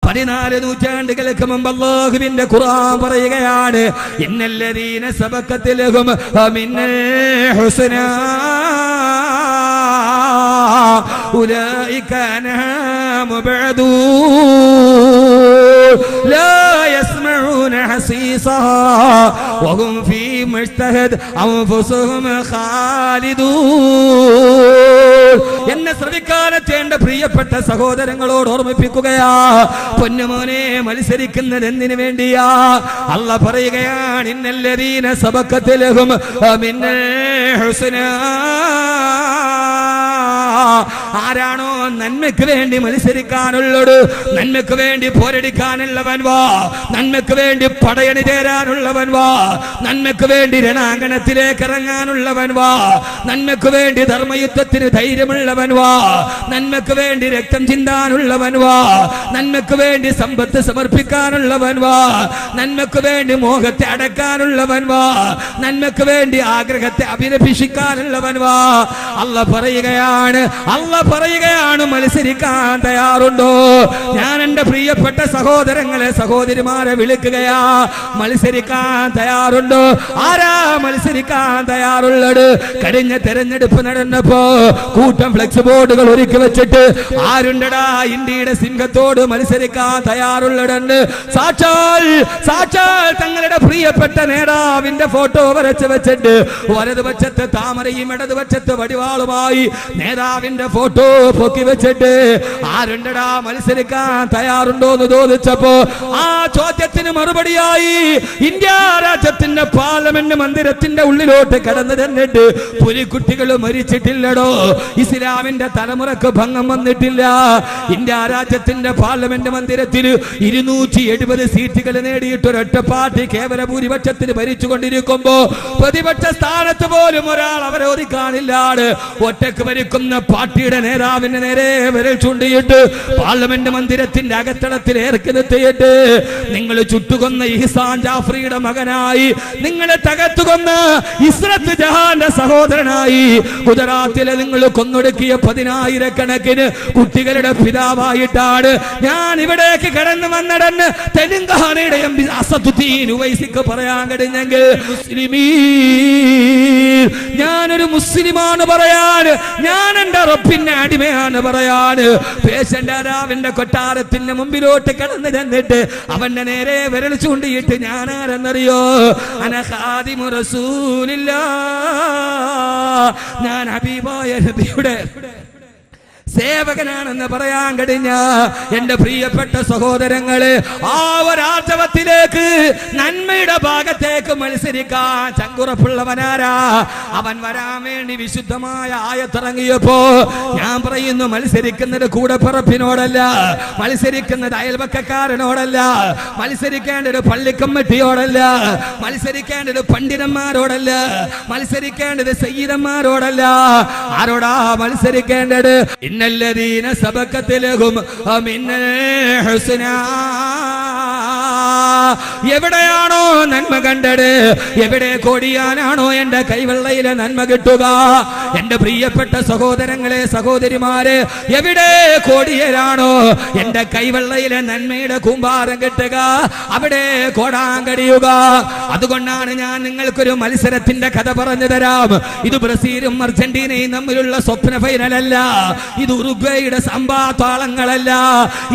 14 നൂറ്റാണ്ടുകൾക്ക് മുമ്പ് അല്ലാഹുവിന്റെ ഖുർആൻ പറയുകയാണ്, ഇന്നല്ലദീന സബഖത് ലഹും മിനൽ ഹുസ്നാ ഉലൈക അൻഹാ മുബഅദൂൻ ലാ യസ്മഊന ഹസീസഹാ വഹും ഫീ മുജ്തഹദ് അൻഫുസുഹും ഖാലിദൂൻ. എന്നെ ശ്രവിക്കാനെത്തിയ എന്റെ പ്രിയപ്പെട്ട സഹോദരങ്ങളോട് ഓർമ്മിപ്പിക്കുകയാ, പൊന്നുമോനെ മത്സരിക്കുന്നത് എന്തിനു വേണ്ടിയാ? അല്ലാഹ് പറയുകയാണ്, ഇന്നല്ലദീന സബഖത് ലഹും മിനൽ ഹുസ്നാ. ആരാണോ നന്മയ്ക്ക് വേണ്ടി മത്സരിക്കാനുള്ളത്, നന്മയ്ക്ക് വേണ്ടി പോരടിക്കാനുള്ളവൻ വാ, നന്മയ്ക്ക് വേണ്ടി പടയണി ചേരാനുള്ളവൻ വാ, നന്മയ്ക്ക് വേണ്ടി രണാങ്കണത്തിലേക്ക് ഇറങ്ങാനുള്ളവൻ വാ, നന്മയ്ക്ക് വേണ്ടി ധർമ്മയുദ്ധത്തിന് ധൈര്യമുള്ളവൻ വാ, നന്മയ്ക്ക് വേണ്ടി രക്തം ചിന്താനുള്ളവൻ വാ, നന്മയ്ക്ക് വേണ്ടി സമ്പത്ത് സമർപ്പിക്കാനുള്ളവൻ വാ, നന്മയ്ക്ക് വേണ്ടി മോഹത്തെ അടക്കാനുള്ളവൻ വാ, നന്മയ്ക്ക് വേണ്ടി ആഗ്രഹത്തെ അഭിനഭിഷിക്കാനുള്ളവൻ വാ. അല്ലാഹ് പറയുകയാണ്, മത്സരിക്കാൻ തയ്യാറുണ്ടോ? ഞാൻ എന്റെ പ്രിയപ്പെട്ട സഹോദരങ്ങളെ സഹോദരിമാരെ വിളിക്കുകയാ, മത്സരിക്കാൻ തയ്യാറുണ്ടോ? ആരാ മത്സരിക്കാൻ തയ്യാറുള്ളത്? കഴിഞ്ഞ തെരഞ്ഞെടുപ്പ് നടന്നപ്പോ കൂട്ടം ഫ്ലെക്സ് ബോർഡുകൾ ഒരുക്കി വെച്ചിട്ട് ആരുണ്ടടാ ഇന്ത്യയുടെ സിംഹത്തോട് മത്സരിക്കാൻ തയ്യാറുള്ളതെന്ന്? സാക്ഷാൽ തങ്ങളുടെ പ്രിയപ്പെട്ട നേതാവിന്റെ ഫോട്ടോ വരച്ച് വെച്ചിട്ട് വലതുപക്ഷത്ത് താമരയും ഇടതുപക്ഷത്ത് വടിവാളുമായി നേതാവിന്റെ ഫോട്ടോ പൊക്കി വെച്ചിട്ട് ആരുണ്ടടാ മത്സരിക്കാൻ തയ്യാറുണ്ടോ എന്ന് ചോദിച്ചപ്പോ ആ ചോദ്യത്തിന് മറുപടിയായി ഇന്ത്യ രാജ്യത്തിന്റെ പാർലമെന്റ് മന്ദിരത്തിന്റെ ഉള്ളിലോട്ട് കടന്നു തന്നിട്ട് പുലിക്കുട്ടികൾ മരിച്ചിട്ടില്ലടോ, ഇസ്ലാമിന്റെ തലമുറക്ക് ഭംഗം വന്നിട്ടില്ല. ഇന്ത്യ രാജ്യത്തിന്റെ പാർലമെന്റ് മന്ദിരത്തിൽ 270 സീറ്റുകൾ നേടിയിട്ട് ഒരൊറ്റ പാർട്ടി കേവല ഭൂരിപക്ഷത്തിന് ഭരിച്ചുകൊണ്ടിരിക്കുമ്പോ പ്രതിപക്ഷ സ്ഥാനത്ത് പോലും ഒരാൾ അവരോധിക്കാനില്ലാണ്. ഒറ്റക്ക് ഭരിക്കുന്ന പാർട്ടിയുടെ നേതാവിന്റെ നേരെ വിരൽ ചൂണ്ടിയിട്ട് പാർലമെന്റ് മന്ദിരത്തിന്റെ അകത്തളത്തിൽ ഇറക്കി നിർത്തിയിട്ട് നിങ്ങൾ ചുട്ടുകൊന്ന ഇഹ്സാൻ ജാഫ്രിയുടെ മകനായി, നിങ്ങളെ തകർത്തുകൊന്ന ഇസ്രത്ത് ജഹാന്റെ സഹോദരനായി, ഗുജറാത്തിലെ നിങ്ങൾ കൊന്നൊടുക്കിയ 10,000 കുട്ടികളുടെ പിതാവായിട്ടാണ് ഞാൻ ഇവിടേക്ക് കടന്നു വന്നതെന്ന് തെലുങ്കാനയുടെ എം പി അസദുദ്ദീൻ ഉവൈസിക്ക് പറയാൻ കഴിഞ്ഞെങ്കിൽ മുസ്ലിമീൻ, ഞാനൊരു മുസ്ലിമാണ് പറയാൻ, ഞാൻ എന്റെ റബ്ബിന്റെ അടിമയാണ് പറയാൻ, പേശന്റാരാവിന്റെ കൊട്ടാരത്തിന്റെ മുമ്പിലോട്ട് കടന്നു ചെന്നിട്ട് അവന്റെ നേരെ വിരൽ ചൂണ്ടിയിട്ട് ഞാൻ ആരെന്നറിയോ? അന ഖാദിമു റസൂലില്ലാഹ്, ഞാൻ ഹബീബായ നബിയുടെ സേവകനാണെന്ന് പറയാൻ കഴിഞ്ഞ എന്റെ പ്രിയപ്പെട്ട സഹോദരങ്ങളെ, ആ ഒരാർജവത്തിലേക്ക് നന്മയുടെ ഭാഗത്തേക്ക് മത്സരിക്കാൻ ചങ്കുറപ്പുള്ളവനാരാ? അവൻ വരാൻ വേണ്ടി വിശുദ്ധമായ ആയത്തിറങ്ങിയപ്പോ ഞാൻ പറയുന്നു, മത്സരിക്കുന്നത് കൂടപ്പിറപ്പിനോടല്ല, മത്സരിക്കുന്നത് അയൽവക്കക്കാരനോടല്ല, മത്സരിക്കേണ്ടത് പള്ളിക്കമ്മിറ്റിയോടല്ല, മത്സരിക്കേണ്ടത് പണ്ഡിതന്മാരോടല്ല, മത്സരിക്കേണ്ടത് സയ്യിദന്മാരോടല്ല. ആരോടാ മത്സരിക്കേണ്ടത്? ഇന്നല്ലദീന സബഖത് ലഹും മിനൽ ഹുസ്നാ. എവിടെയാണോ നന്മ കണ്ടത്, എവിടെ കോടിയാനാണോ എന്റെ കൈവെള്ളയിലെ നന്മ കിട്ടുക? എന്റെ പ്രിയപ്പെട്ട സഹോദരങ്ങളെ സഹോദരിമാരെ, എവിടെ കോടിയരാണോ എന്റെ കൈവെള്ളയിലെ നന്മയുടെ കൂമ്പാരം കിട്ടുക, അവിടെ കോടാൻ കഴിയുക. അതുകൊണ്ടാണ് ഞാൻ നിങ്ങൾക്കൊരു മത്സരത്തിന്റെ കഥ പറഞ്ഞു തരാം. ഇത് ബ്രസീലും അർജന്റീനയും തമ്മിലുള്ള സ്വപ്ന ഫൈനലല്ല, ഇത് ഉറുഗ്വേയുടെ സമ്പാതാളങ്ങളല്ല,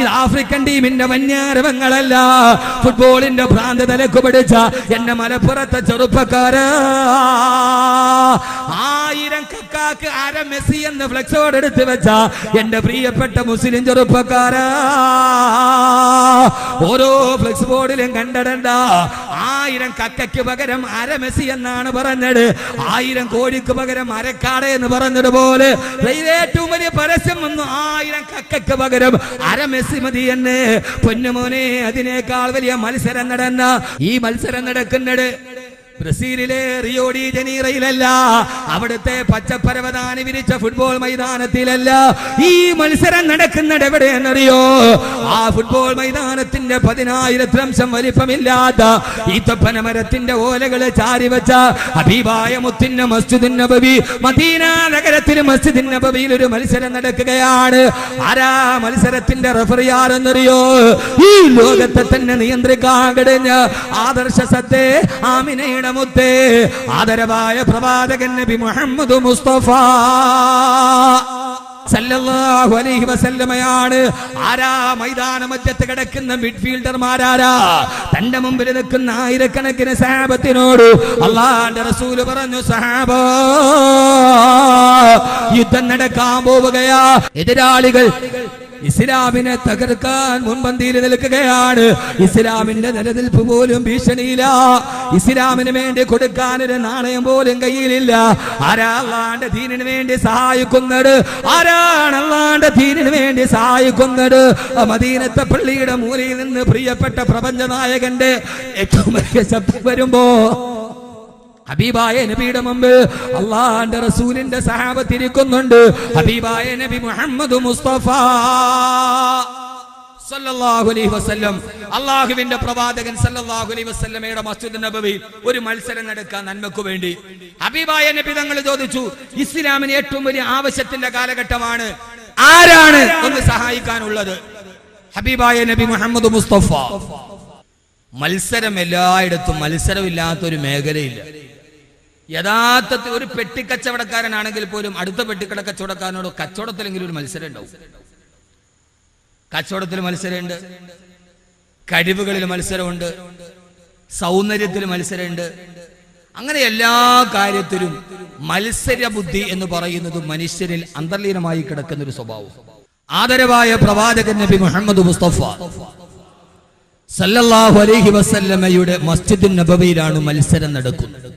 ഇത് ആഫ്രിക്കൻ ടീമിന്റെ വന്യാരവങ്ങളല്ല, ഫുട്ബോളിന്റെ ഭ്രാന്ത് തലക്ക് പിടിച്ച എന്റെ മലപ്പുറത്തെ ചെറുപ്പക്കാരാ, 1000 കക്കാക്ക് അര മെസ്സി എന്ന് ഫ്ലെക്സോട് എടുത്ത് വെച്ച എന്റെ പ്രിയപ്പെട്ട മുസ്ലിം ചെറുപ്പക്കാരാ, ഓരോ ഫ്ലെക്സ് ബോർഡിലും കണ്ടിടണ്ട 1000 കക്കയ്ക്ക് പകരം അര മെസ്സി എന്നാണ് പറഞ്ഞത്, 1000 കോഴിക്ക് പകരം അരക്കാട എന്ന് പറഞ്ഞതുപോലെ ഏറ്റവും വലിയ പരസ്യം വന്നു, 1000 കക്കയ്ക്ക് പകരം അര മെസ്സി മതി എന്ന്. പൊന്നുമോനെ, അതിനേക്കാൾ വലിയ മത്സരം നടന്ന ഈ മത്സരം നടക്കുന്നത് ബ്രസീലിലെ റിയോ ഡി ജനീറയിലല്ല, അവിടുത്തെ പച്ചപ്പരവതാനി വിരിച്ച ഫുട്ബോൾ മൈതാനത്തിലല്ല. ഈ മത്സരം നടക്കുന്നത് എവിടെയെന്നറിയോ? ആ ഫുട്ബോൾ മൈതാനത്തിന്റെ 10,000 അംശം വലിപ്പമില്ലാത്ത ഈത്തപ്പന മരത്തിന്റെ ഓലകള് ചാരി വെച്ച ഹബീബായ മുത്തിന്റെ മസ്ജിദുൻ നബവി, മദീന നഗരത്തിലെ മസ്ജിദുൻ നബവിയിൽ ഒരു മത്സരം നടക്കുകയാണ്. ആരാ മത്സരത്തിന്റെ റഫറി ആരെന്നറിയോ? ഈ ലോകത്തെ തന്നെ നിയന്ത്രിക്കാൻ കഴിഞ്ഞ ആദർശ സത്തേ ആമിനയുടെ മുത്തേ ആദരവായ പ്രവാചകൻ നബി മുഹമ്മദ് മുസ്തഫ സല്ലല്ലാഹു അലൈഹി വസല്ലമയാണ്. ആരാ മൈതാന മധ്യത്ത് കിടക്കുന്ന മിഡ്ഫീൽഡർമാരാരാ? തന്റെ മുമ്പിൽ നിൽക്കുന്ന ആയിരക്കണക്കിന് സഹാബത്തിനോട് അല്ലാഹുവിന്റെ റസൂല് പറഞ്ഞു, സഹാബാ, യുദ്ധം നടക്കാൻ പോവുകയാ. എതിരാളികൾ ഇസ്ലാമിനെ തകർക്കാൻ മുൻപന്തിയിൽ നിൽക്കുകയാണ്. ഇസ്ലാമിന്റെ നിലനിൽപ്പ് പോലും ഭീഷണിയില്ല. ഇസ്ലാമിന് വേണ്ടി കൊടുക്കാൻ ഒരു നാണയം പോലും കയ്യിലില്ല. ആരാ അല്ലാഹുവിന്റെ ദീനിന് വേണ്ടി സഹായിക്കുന്നത്? ആരാണ് അല്ലാഹുവിന്റെ ദീനിന് വേണ്ടി സഹായിക്കുന്നത്? മദീനത്തെ പള്ളിയുടെ മൂലയിൽ നിന്ന് പ്രിയപ്പെട്ട പ്രപഞ്ച നായകന്റെ ഏറ്റവും വലിയ ശബ്ദം വരുമ്പോ ഹബീബായ നബിയുടെ മുമ്പ് അല്ലാഹുവിന്റെ റസൂലിന്റെ സഹാബത്ത് ഇരിക്കുന്നുണ്ട്. ഹബീബായ നബി മുഹമ്മദ് മുസ്തഫ സല്ലല്ലാഹു അലൈഹി വസല്ലം, അല്ലാഹുവിന്റെ പ്രവാചകൻ സല്ലല്ലാഹു അലൈഹി വസല്ലമയുടെ മസ്ജിദ് നബവിയിൽ ഒരു മത്സരം നടക്കാൻ നന്മക്ക് വേണ്ടി ഹബീബായ നബി തങ്ങൾ ചോദിച്ചു, ഇസ്ലാമിന് ഏറ്റവും വലിയ ആവശ്യത്തിന്റെ കാലഘട്ടമാണ്, ആരാണ് ഒന്ന് സഹായിക്കാനുള്ളത്? ഹബീബായ നബി മുഹമ്മദ് മുസ്തഫ. മത്സരം എല്ലായിടത്തും, മത്സരമില്ലാത്തൊരു മേഖലയില്ല. യഥാർത്ഥത്തിൽ ഒരു പെട്ടിക്കച്ചവടക്കാരനാണെങ്കിൽ പോലും അടുത്ത പെട്ടിക്കട കച്ചവടക്കാരനോട് കച്ചവടത്തിലെങ്കിലും ഒരു മത്സരം ഉണ്ടാവും. കച്ചവടത്തിൽ മത്സരമുണ്ട്, കഴിവുകളിൽ മത്സരമുണ്ട്, സൗന്ദര്യത്തിൽ മത്സരമുണ്ട്. അങ്ങനെ എല്ലാ കാര്യത്തിലും മത്സര ബുദ്ധി എന്ന് പറയുന്നത് മനുഷ്യരിൽ അന്തർലീനമായി കിടക്കുന്ന ഒരു സ്വഭാവം. ആദരവായ പ്രവാചകൻ നബി മുഹമ്മദ് മുസ്തഫ സല്ലല്ലാഹു അലൈഹി വസല്ലമയുടെ മസ്ജിദുൻ നബവിയിലാണ് മത്സരം നടക്കുന്നത്.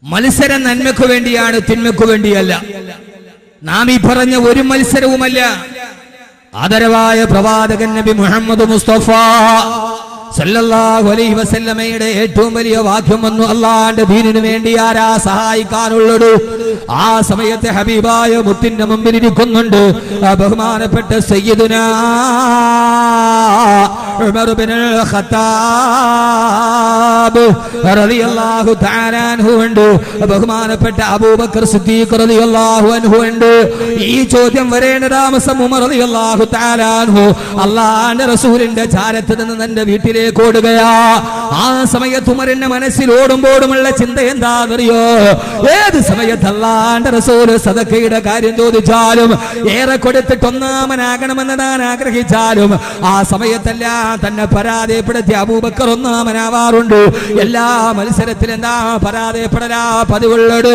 മത്സരം നന്മയ്ക്ക് വേണ്ടിയാണ്, തിന്മയ്ക്ക് വേണ്ടിയല്ല. നാം ഈ പറഞ്ഞ ഒരു മത്സരവുമല്ല. ആദരവായ പ്രവാചകൻ നബി മുഹമ്മദ് മുസ്തഫ സല്ലല്ലാഹു അലൈഹി വസല്ലമയുടെ ഏറ്റവും വലിയ വാക്യം വന്നു, അല്ലാഹുവിന്റെ ദീനിനു വേണ്ടി ആരാ സഹായിക്കാനുള്ളത്? ആ സമയത്തെ ഹബീബായ മുത്തിന്റെ മുമ്പിൽ ഇരിക്കുന്നുണ്ട് ബഹുമാനപ്പെട്ട സയ്യിദുനാ ഉമർ ഇബ്നുൽ ഖത്താബ് റളിയല്ലാഹു തആല അൻഹു ഉണ്ട്, ബഹുമാനപ്പെട്ട അബൂബക്കർ സിദ്ദീഖ് റളിയല്ലാഹു അൻഹു ഉണ്ട്. ഈ ചോദ്യം വരേണ്ട താമസം ഉമർ റളിയല്ലാഹു തആല അൻഹു അല്ലാഹുവിന്റെ റസൂലിന്റെ ചാരത്ത് നിന്ന് തന്റെ വീട്ടിലേക്ക് ഓടുകയാ. ആ സമയത്ത് ഉമറിന്റെ മനസ്സിൽ ഓടുമ്പോഴുമുള്ള ചിന്ത എന്താണെന്നറിയോ? ഏത് സമയത്ത് അല്ലാഹുവിന്റെ റസൂൽ സദഖയുടെ കാര്യം ചോദിച്ചാലും, ഏറെ കൊടുത്തിട്ട് ഒന്നാമനാകണമെന്ന് താൻ ആഗ്രഹിച്ചാലും, ആ സമയത്തെല്ലാം തന്നെ പരാജയപ്പെടുത്തി അബൂബക്കർ ഒന്നാമനാവാറുണ്ട്. എല്ലാ മത്സരത്തിലും എന്താ പരാജയപ്പെടലാ പതിവുള്ളത്.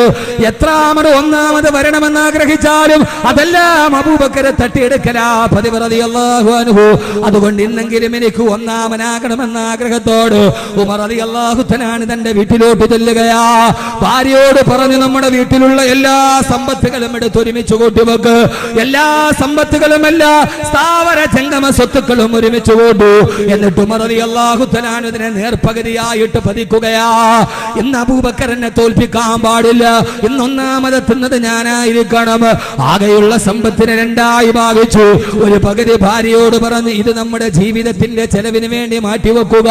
എത്രാമത് ഒന്നാമത് വരണമെന്ന് ആഗ്രഹിച്ചാലും അതെല്ലാം അബൂബക്കറെ തട്ടിയെടുക്കലാ പതിവ് റളിയല്ലാഹു അൻഹു. അതുകൊണ്ട് ഇന്നെങ്കിലും എനിക്ക് ഒന്നാമനാകണമെന്ന ആഗ്രഹത്തോട് ഉമർ റളിയല്ലാഹു തആല തന്റെ വീട്ടിലോട്ട് ചെല്ലുകയാ. ഭാര്യയോട് പറഞ്ഞു, നമ്മുടെ വീട്ടിലുള്ള എല്ലാ സമ്പത്തുകളും എടുത്തൊരുമിച്ച് കൂട്ടിവെക്ക്. എല്ലാ സമ്പത്തുകളും, എല്ലാ സ്ഥാവര ജംഗമ സ്വത്തുക്കളും ഒരുമിച്ച് കൂട്ടു. എന്നിട്ട് ഉമർ റളിയല്ലാഹു തആല ഇതിനെ നേർപകുതിയായിട്ട് പതിക്കുകയാ. ഇന്ന് അബൂബക്കറിനെ തോൽപ്പിക്കാൻ പാടില്ല. ഇന്ന് ഒന്നാമതെത്തുന്നത് ഞാനായിരിക്കണം. ആകെയുള്ള സമ്പത്തിനെ രണ്ടായി ഭാഗിച്ചു. ഒരു പകുതി ഭാര്യയോട് പറഞ്ഞു, ഇത് നമ്മുടെ ജീവിതത്തിന്റെ ചെലവിന് വേണ്ടി മാറ്റിവെക്കുക.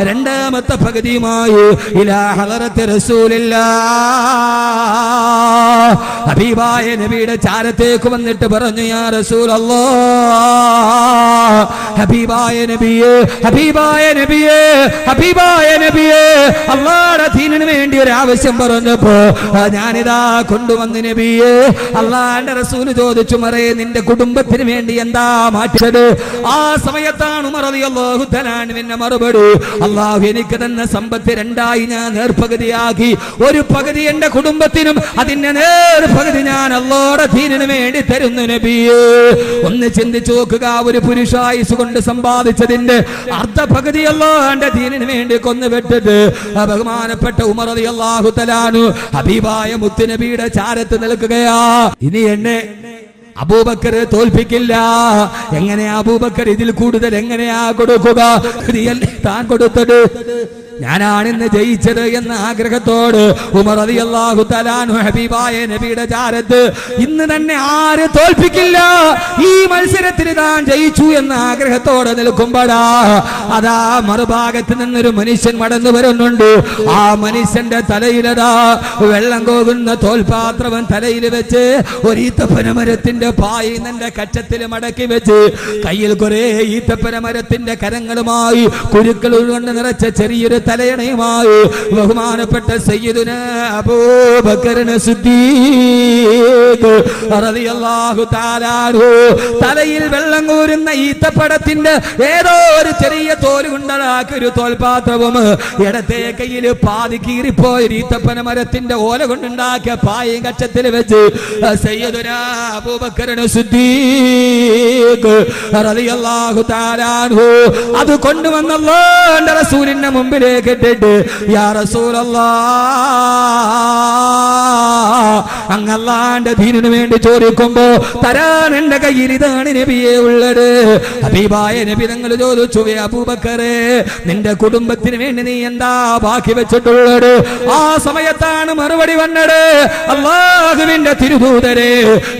രണ്ടാമത്തെ പകുതിയുമായി ഇലാ ഹളറത്തി റസൂലില്ലാഹ്, ഹബീബായ നബിയുടെ ചാരത്തേക്ക് വന്നിട്ട് പറഞ്ഞു, യാ റസൂലല്ലാഹ്, ഹബീബായ നബിയേ, ഹബീബായ നബിയേ, ഹബീബായ നബിയേ, അല്ലാഹുവിന്റെ ദീനിന് വേണ്ടി ഒരു ആവശ്യം പറഞ്ഞപ്പോ ഞാനിതാ കൊണ്ടുവന്ന് നബിയേ. അല്ലാഹുവിന്റെ റസൂൽ ചോദിച്ചു, മറേ നിന്റെ കുടുംബത്തിന് വേണ്ടി എന്താ മാറ്റിയത്? ആ സമയത്താണ് ഉമർ റളിയല്ലാഹു തആല അൻഹുവിന്റെ മറുപടി, അല്ലാഹു എനിക്ക് തന്ന സമ്പത്ത് രണ്ടായി ഞാൻ നേർപകുതിയാക്കി. ഒരു പകുതി എന്റെ കുടുംബത്തിനും അതിന്റെ നേർപകുതി ഞാൻ അല്ലാഹുവിന്റെ ദീനിന് വേണ്ടി തരുന്നു നബിയേ. ഒന്ന് ചിന്തിച്ചു നോക്കുക, ഒരു പുരുഷായുസ് കൊണ്ട് സമ്പാദിച്ചതിന്റെ അർദ്ധ പകുതി അല്ലാഹുവിന്റെ ദീനിന് വേണ്ടി കൊന്നുവെട്ടിട്ട് ബഹുമാനപ്പെട്ട ഉമർ റളിയല്ലാഹു തആല അൻഹു ഹബീബായ മുത്തുനബിയുടെ ചാരത്ത് നിൽക്കുകയാ. ഇനി എന്നെ അബൂബക്കർ തോൽപ്പിക്കില്ല. എങ്ങനെയാ അബൂബക്കർ ഇതിൽ കൂടുതൽ എങ്ങനെയാ കൊടുക്കുക? താൻ കൊടുത്തത് ഞാനാണ് ഇന്ന് ജയിച്ചത് എന്ന ആഗ്രഹത്തോട് ഉമർ റളിയല്ലാഹു തആല അൻഹു ഹബീബായ നബിയുടെ ചാരത്ത് ഇന്ന് തന്നെ ആര് തോൽപ്പിക്കില്ല, ഈ മത്സരത്തിൽ താൻ ജയിച്ചു എന്ന ആഗ്രഹത്തോടെ നിൽക്കുമ്പോഴാ അതാ മറുഭാഗത്ത് നിന്നൊരു മനുഷ്യൻ മടന്നു വരുന്നുണ്ട്. ആ മനുഷ്യന്റെ തലയിലതാ വെള്ളം കോകുന്ന തോൽപാത്രവൻ തലയിൽ വെച്ച് ഒരു ഈത്തപ്പന മരത്തിന്റെ പായി നിന്റെ കച്ചത്തിൽ മടക്കി വെച്ച് കയ്യിൽ കുറെ ഈത്തപ്പന മരത്തിന്റെ കരങ്ങളുമായി കുരുക്കൾ കൊണ്ട് നിറച്ച ചെറിയൊരു തലയണയുമായി ബഹുമാനപ്പെട്ട സയ്യിദുനാ അബൂബക്കർ സിദ്ദീഖ് റളിയല്ലാഹു തആല അൻഹു തലയിൽ വെള്ളം കോരുന്ന ഈത്തപ്പഴത്തിന്റെ ഏതോ ഒരു ചെറിയ തോല് കൊണ്ടുണ്ടാക്കിയ ഒരു തോൽപാത്രവും ഇടത്തെ കയ്യിൽ പാതി കീറിപ്പോയ ഈത്തപ്പന മരത്തിന്റെ ഓല കൊണ്ടുണ്ടാക്കിയ പായും കച്ചത്തിൽ വെച്ച് സയ്യിദുനാ അബൂബക്കർ സിദ്ദീഖ് റളിയല്ലാഹു തആല അൻഹു അത് കൊണ്ടുവന്ന അല്ലാഹുവിന്റെ റസൂലിന്റെ മുമ്പിലേക്ക് ഇട്ടിട്ട് യാ റസൂലല്ലാഹ് അങ്ങ് അല്ലാഹുവിന്റെ ദീനിനു വേണ്ടി ചോദിക്കുമ്പോ തരാൻ എന്റെ കയ്യിൽ ഇതാണ് നബിയെ ഉള്ളത്. ഹബീബായ നബി തങ്ങൾ ചോദിച്ചു, അബൂബക്കറേ നിന്റെ കുടുംബത്തിന് വേണ്ടി നീ എന്താ ബാക്കി വെച്ചിട്ടുള്ളത്? ആ സമയത്താണ് മറുപടി വന്നത്, അല്ലാഹുവിന്റെ തിരുദൂതരെ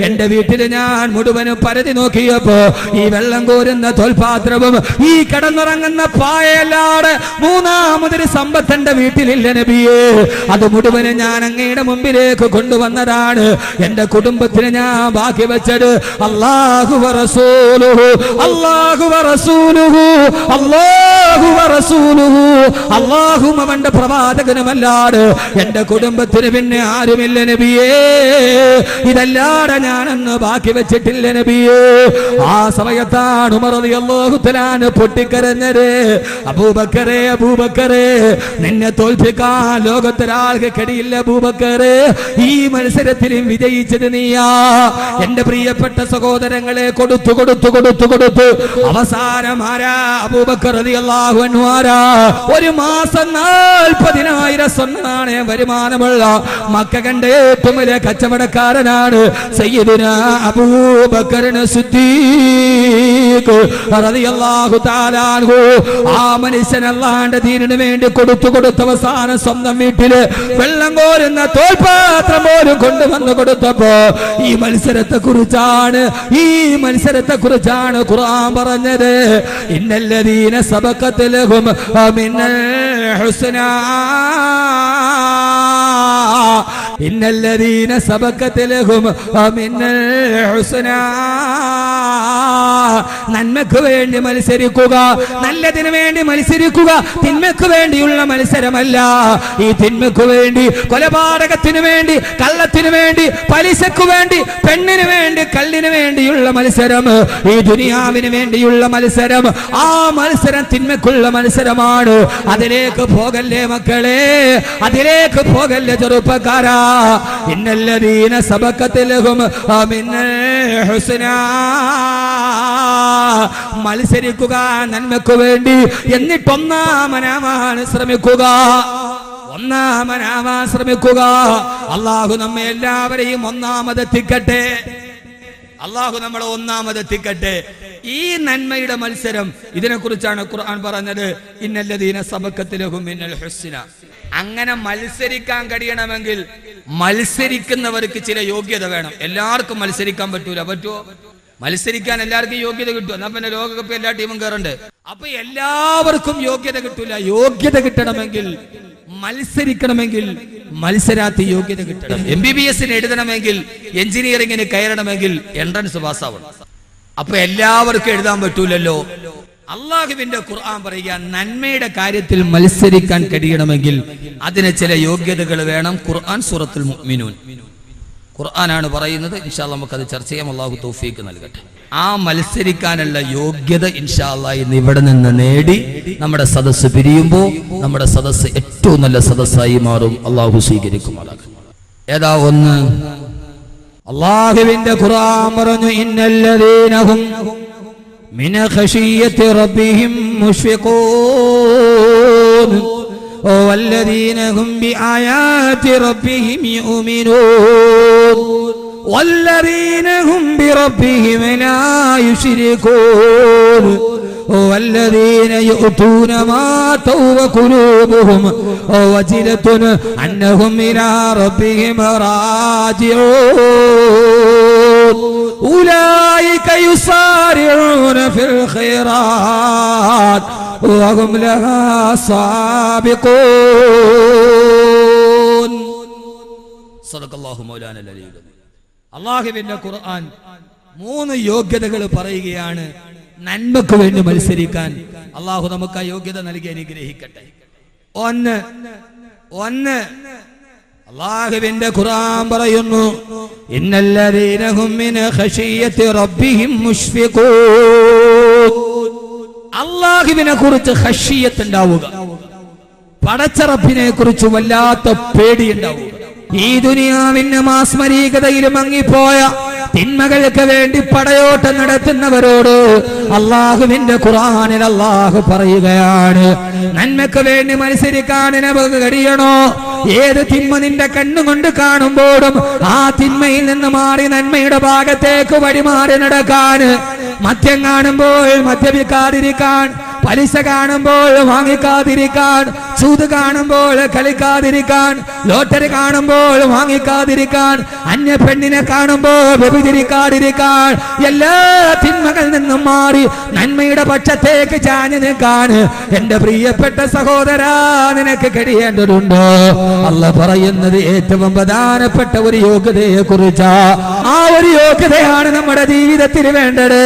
എന്റെ വീട്ടിൽ ഞാൻ മുഴുവനും പരതി നോക്കിയപ്പോ ഈ വെള്ളം കോരുന്ന തോൽപാത്രവും ഈ കിടന്നുറങ്ങുന്ന പായല്ലാതെ മൂന്നാമതൊരു സമ്പത്ത് എന്റെ വീട്ടിലില്ല നബിയെ. അത് മുഴുവനും ഞാൻ അങ്ങയുടെ മുമ്പിലേക്ക് കൊണ്ടുവന്നതാണ്. എന്റെ കുടുംബത്തിന് ഞാൻ ബാക്കി വെച്ചത് അല്ലാഹു വറസൂലുഹു അല്ലാഹു വറസൂലുഹു അല്ലാഹു വറസൂലുഹു അല്ലാഹും അവന്റെ പ്രവാചകനുമല്ലാതെ എന്റെ കുടുംബത്തിന് പിന്നെ ആരുമില്ല നബിയേ. ഇതല്ലാതെ ഞാനന്ന് ബാക്കി വെച്ചിട്ടില്ല നബിയേ. ആ സമയത്താണ് ഉമർ റളിയല്ലാഹു തആല പൊട്ടിക്കരഞ്ഞത്. അബൂബക്കറേ അബൂബക്കറേ നിന്നെ തോൽപ്പിക്കാൻ ലോകത്തൊരാൾക്ക് കഴിയില്ല അബൂബക്കറേ. ഈ മത്സരത്തിലും വിജയിച്ചത് നീയാ. എന്റെ പ്രിയപ്പെട്ട സഹോദരങ്ങളെ കൊടുത്തു കൊടുത്തു കൊടുത്തു കൊടുത്തു അവസാനം ആരാ? അബൂബക്കർ റളിയല്ലാഹു അൻഹു ആരാ? ഒരു മാസം 40,000 സ്വർണ്ണ നാണയം വരുമാനമുള്ള മക്ക കണ്ട ഏറ്റവും വലിയ കച്ചവടക്കാരനാണ് സയ്യിദുനാ അബൂബക്കർ സിദ്ദീഖ് റളിയല്ലാഹു തആല അൻഹു. ആ മനുഷ്യൻ അല്ലാഹുവിന്റെ ദീനിനു വേണ്ടി കൊടുത്തു കൊടുത്ത അവസാനം സ്വന്തം വീട്ടില് വെള്ളം കോരുന്ന തോൽപാത്രം പോലും കൊണ്ടുവന്ന് കൊടുത്തപ്പോ ഈ മത്സരത്തെ കുറിച്ചാണ് ഖുർആൻ പറഞ്ഞത്. ഇന്നല്ലദീന സബഖത് ലഹും മിനൽ ഹുസ്നാ ഇന്നല്ലദീന സബഖത് ലഹും മിനൽ ഹുസ്നാ. നന്മയ്ക്ക് വേണ്ടി മത്സരിക്കുക, നല്ലതിനു വേണ്ടി മത്സരിക്കുക. തിന്മയ്ക്ക് വേണ്ടിയുള്ള മത്സരമല്ല. ഈ തിന്മയ്ക്ക് വേണ്ടി, കൊലപാതകത്തിനു വേണ്ടി, കള്ളത്തിനു വേണ്ടി, പലിശക്ക് വേണ്ടി, പെണ്ണിന് വേണ്ടി, കള്ളിന് വേണ്ടിയുള്ള മത്സരം, ഈ ദുനിയാവിന് വേണ്ടിയുള്ള മത്സരം, ആ മത്സരം തിന്മയ്ക്കുള്ള മത്സരമാണ്. അതിലേക്ക് പോകല്ലേ മക്കളെ, അതിലേക്ക് പോകല്ലേ ചെറുപ്പക്കാരാ. ഇന്നല്ലദീന സബഖത് ലഹും മിനൽ ഹുസ്നാ. മത്സരിക്കുക നന്മയ്ക്ക് വേണ്ടി, എന്നിട്ട് ഒന്നാമനാവാൻ ശ്രമിക്കുക. അല്ലാഹു നമ്മെ എല്ലാവരെയും ഒന്നാമതെത്തിക്കട്ടെ. അല്ലാഹു നമ്മളെ ഒന്നാമതെത്തിക്കട്ടെ. ഈ നന്മയുടെ മത്സരം, ഇതിനെക്കുറിച്ചാണ് ഖുർആൻ പറഞ്ഞത്, ഇന്നല്ലദീന സബഖത് ലഹും മിനൽ ഹുസ്ന. അങ്ങനെ മത്സരിക്കാൻ കഴിയണമെങ്കിൽ മത്സരിക്കുന്നവർക്ക് ചില യോഗ്യത വേണം. എല്ലാവർക്കും മത്സരിക്കാൻ പറ്റൂല. പറ്റുമോ? മത്സരിക്കാൻ എല്ലാവർക്കും യോഗ്യത കിട്ടും. എന്നാ പിന്നെ ലോകകപ്പ് എല്ലാ ടീമും കയറണ്ട്. അപ്പൊ എല്ലാവർക്കും യോഗ്യത കിട്ടൂല. യോഗ്യത കിട്ടണമെങ്കിൽ, മത്സരിക്കണമെങ്കിൽ മത്സരാർത്ഥി യോഗ്യത കിട്ടണം. MBBS എഴുതണമെങ്കിൽ, എഞ്ചിനീയറിംഗിന് കയറണമെങ്കിൽ എൻട്രൻസ് പാസ്സാവണം. അപ്പൊ എല്ലാവർക്കും എഴുതാൻ പറ്റൂലല്ലോ. അള്ളാഹുവിന്റെ ഖുർആൻ പറയുക, നന്മയുടെ കാര്യത്തിൽ മത്സരിക്കാൻ കഴിയണമെങ്കിൽ അതിന് ചില യോഗ്യതകൾ വേണം. ഖുർആൻ സൂറത്തുൽ മുഅ്മിനൂൻ ഖുർആനാണ് പറയുന്നത്. ഇൻഷാ അല്ലാഹ് നമുക്കത് ചർച്ച ചെയ്യാം. അള്ളാഹു തൗഫീഖ് നൽകട്ടെ. ആ മത്സരിക്കാനുള്ള യോഗ്യത ഇൻഷാ അല്ലാഹ് ഇന്ന് ഇവിടെ നിന്ന് നേടി നമ്മുടെ സദസ്സ് പിരിയുമ്പോൾ നമ്മുടെ സദസ്സ് ഏറ്റവും നല്ല സദസ്സായി മാറും. അള്ളാഹു സ്വീകരിക്കുമാറാകട്ടെ. ഏതാ ഒന്ന്? അള്ളാഹുവിന്റെ ഖുർആൻ പറഞ്ഞു, ഇന്നല്ലദീനഹും മിന ഖശിയ്യത്തി റബ്ബിഹിം മുശ്ഫിഖൂൻ വല്ലദീന ഹും ബിആയാതി റബ്ബിഹിം യുമിനൂൻ വല്ലദീന ഹും ബിറബ്ബിഹിം ലാ യുശ്രികൂൻ വല്ലദീന യുഅ്തൂന മാ തൗവ ഖുലൂബുഹും വജിലത്തുൻ അന്നഹും ഇലാ റബ്ബിഹിം റാജിഊൻ ഉലൈക യുസാരിഊന ഫിൽ ഖൈറാത്ത് വഹും ലഹാ സാബിഖൂൻ. സദഖല്ലാഹു മൗലാനൽ അലീം. അല്ലാഹുവിന്റെ ഖുർആൻ 3 യോഗ്യതകൾ പറയുകയാണ് നന്മക്ക് വേണ്ടി മത്സരിക്കാൻ. അല്ലാഹു നമുക്ക് ആ യോഗ്യത നൽകി അനുഗ്രഹിക്കട്ടെ. ഒന്ന് അല്ലാഹുവിന്റെ ഖുർആൻ പറയുന്നു, ഇന്നല്ലദീന ഹും മിൻ ഖശിയത്തി റബ്ബിഹിം മുശ്ഫിഖൂൻ. അല്ലാഹുവിനെ കുറിച്ച് ഖശിയത്ത് ഉണ്ടാവുക, പടച്ച റബ്ബിനെ കുറിച്ച് വല്ലാത്ത പേടിയുണ്ടാവുക. ഈ ദുനിയാവിന്റെ മാസ്മരീകതയിൽ മങ്ങിപ്പോയ തിന്മകൾക്ക് വേണ്ടി പടയോട്ടം നടത്തുന്നവരോട് അല്ലാഹുവിന്റെ ഖുർആനിൽ അല്ലാഹു പറയുകയാണ്, നന്മക്ക് വേണ്ടി മത്സരിക്കാൻ നമുക്ക് കഴിയണോ? ഏത് തിന്മ നിന്റെ കണ്ണുകൊണ്ട് കാണുമ്പോഴും ആ തിന്മയിൽ നിന്ന് മാറി നന്മയുടെ ഭാഗത്തേക്ക് വഴിമാറി നടക്കാൻ, മദ്യം കാണുമ്പോൾ മദ്യപിക്കാതിരിക്കാൻ, പലിശ കാണുമ്പോൾ വാങ്ങിക്കാതിരിക്കാൻ, സൂത് കാണുമ്പോൾ കളിക്കാതിരിക്കാൻ, ലോട്ടറി കാണുമ്പോൾ വാങ്ങിക്കാതിരിക്കാൻ, അന്യ പെണ്ണിനെ കാണുമ്പോൾ വ്യഭിചരിക്കാതിരിക്കാൻ, എല്ലാ തിന്മകളിൽ നിന്നും മാറി നന്മയുടെ പക്ഷത്തേക്ക് ചാഞ്ഞു നിൽക്കാൻ എന്റെ പ്രിയപ്പെട്ട സഹോദരാ നിനക്ക് കഴിയേണ്ടതുണ്ടോ? അല്ലാഹു പറയുന്നത് ഏറ്റവും പ്രധാനപ്പെട്ട ഒരു യോഗ്യതയെ കുറിച്ചാ. ആ ഒരു യോഗ്യതയാണ് നമ്മുടെ ജീവിതത്തിൽ വേണ്ടത്.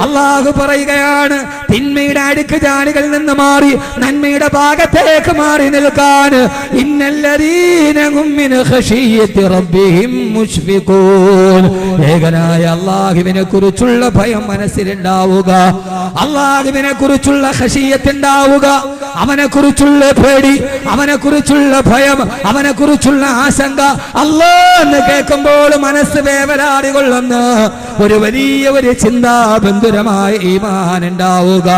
അല്ലാഹു പറയുകയാണ്, തിന്മയുടെ അടുക്ക് ജാലികളിൽ നിന്ന് മാറി നന്മയുടെ ഭാഗത്തേക്ക് മാറി നിൽക്കാൻ, ഇന്നല്ലദീന ഹും മിൻ ഖശിയത്തി റബ്ബിഹിം മുശ്ഫിഖൂൻ. ഏകനായ അല്ലാഹുവിനെ കുറിച്ചുള്ള ഭയം മനസ്സിലുണ്ടാവുക, അല്ലാഹുവിനെ കുറിച്ചുള്ള ഖശിയത്ത് ഉണ്ടാവുക, അവനെ കുറിച്ചുള്ള പേടി, അവനെ കുറിച്ചുള്ള ഭയം, അവനെ കുറിച്ചുള്ള ആശങ്ക. അല്ലാഹ് എന്ന് കേൾക്കുമ്പോൾ മനസ്സ് വേവലാടി കൊള്ളുന്ന ഒരു വലിയ ചിന്താബന്ധുരമായ ഈമാൻ ഉണ്ടാവുക.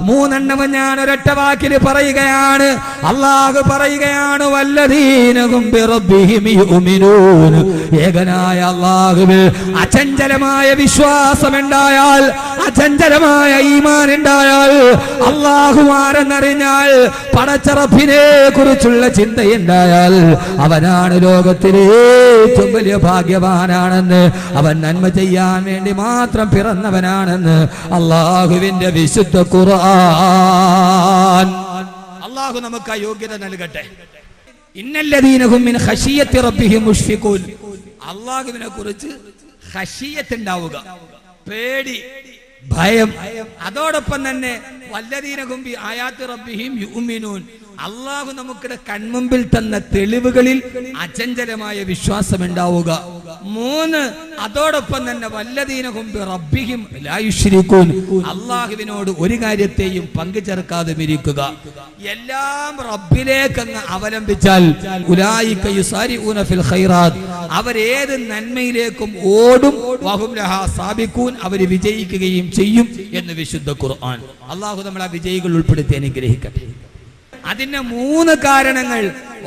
3 ഞാൻ ഒരൊറ്റ വാക്കിൽ പറയുകയാണ്. അല്ലാഹു പറയുകയാണ്, വല്ലദീന ഹും ബിറബ്ബിഹിം യുഅ്മിനൂൻ. ഏകനായ അല്ലാഹുവിൽ അചഞ്ചലമായ വിശ്വാസം ഉണ്ടായാൽ, അചഞ്ചലമായ ഈമാൻ ഉണ്ടായാൽ, അല്ലാഹു ആരെന്നറിഞ്ഞാൽ, പടച്ച റബ്ബിനെ കുറിച്ചുള്ള ചിന്തയുണ്ടായാൽ, അവനാണ് ലോകത്തിലെ ഏറ്റവും വലിയ ഭാഗ്യവാനാണെന്ന്, അവൻ നന്മ ചെയ്യാൻ വേണ്ടി മാത്രം പിറന്നവനാണെന്ന് അല്ലാഹുവിന്റെ വിശുദ്ധ ഖുർആൻ. അല്ലാഹു നമുക്ക് ആ യോഗ്യത നൽകട്ടെ. ഇന്നല്ലദീന ഹും മിൻ ഖശിയത്തി റബ്ബിഹിം മുശ്ഫിഖൂൻ. അല്ലാഹുവിനെ കുറിച്ച് ഖശിയത്ത് ഉണ്ടാവുക, പേടി, ഭയം. അതോടൊപ്പം തന്നെ വല്ലദീന ഹും ബി ആയാത്തി റബ്ബിഹിം യുഅ്മിനൂൻ. അല്ലാഹു നമുക്കിടെ കൺമുമ്പിൽ തന്ന തെളിവുകളിൽ അചഞ്ചലമായ വിശ്വാസം ഉണ്ടാവുക. 3 അതോടൊപ്പം തന്നെ വല്ലദീന ഹും ബി റബ്ബിഹിം ലാ യുശ്രികൂൻ. അല്ലാഹുവിനോട് ഒരു കാര്യത്തെയും പങ്കുചേർക്കാതെ ഇരിക്കുക. എല്ലാം റബ്ബിലേക്ക് അവലംബിച്ചാൽ ഉലൈക യുസാരിഊന ഫിൽ ഖൈറാത്ത്. അവരേത് നന്മയിലേക്കും ഓടും, വഹും ലഹാ സാബിഖൂൻ. അവർ വിജയിക്കുകയും ചെയ്യും എന്ന് വിശുദ്ധ ഖുർആൻ. അല്ലാഹു നമ്മളെ വിജയികൾ ഉൾപ്പെടുത്തി അനുഗ്രഹിക്കട്ടെ. അതിന്റെ 3 കാരണങ്ങൾ: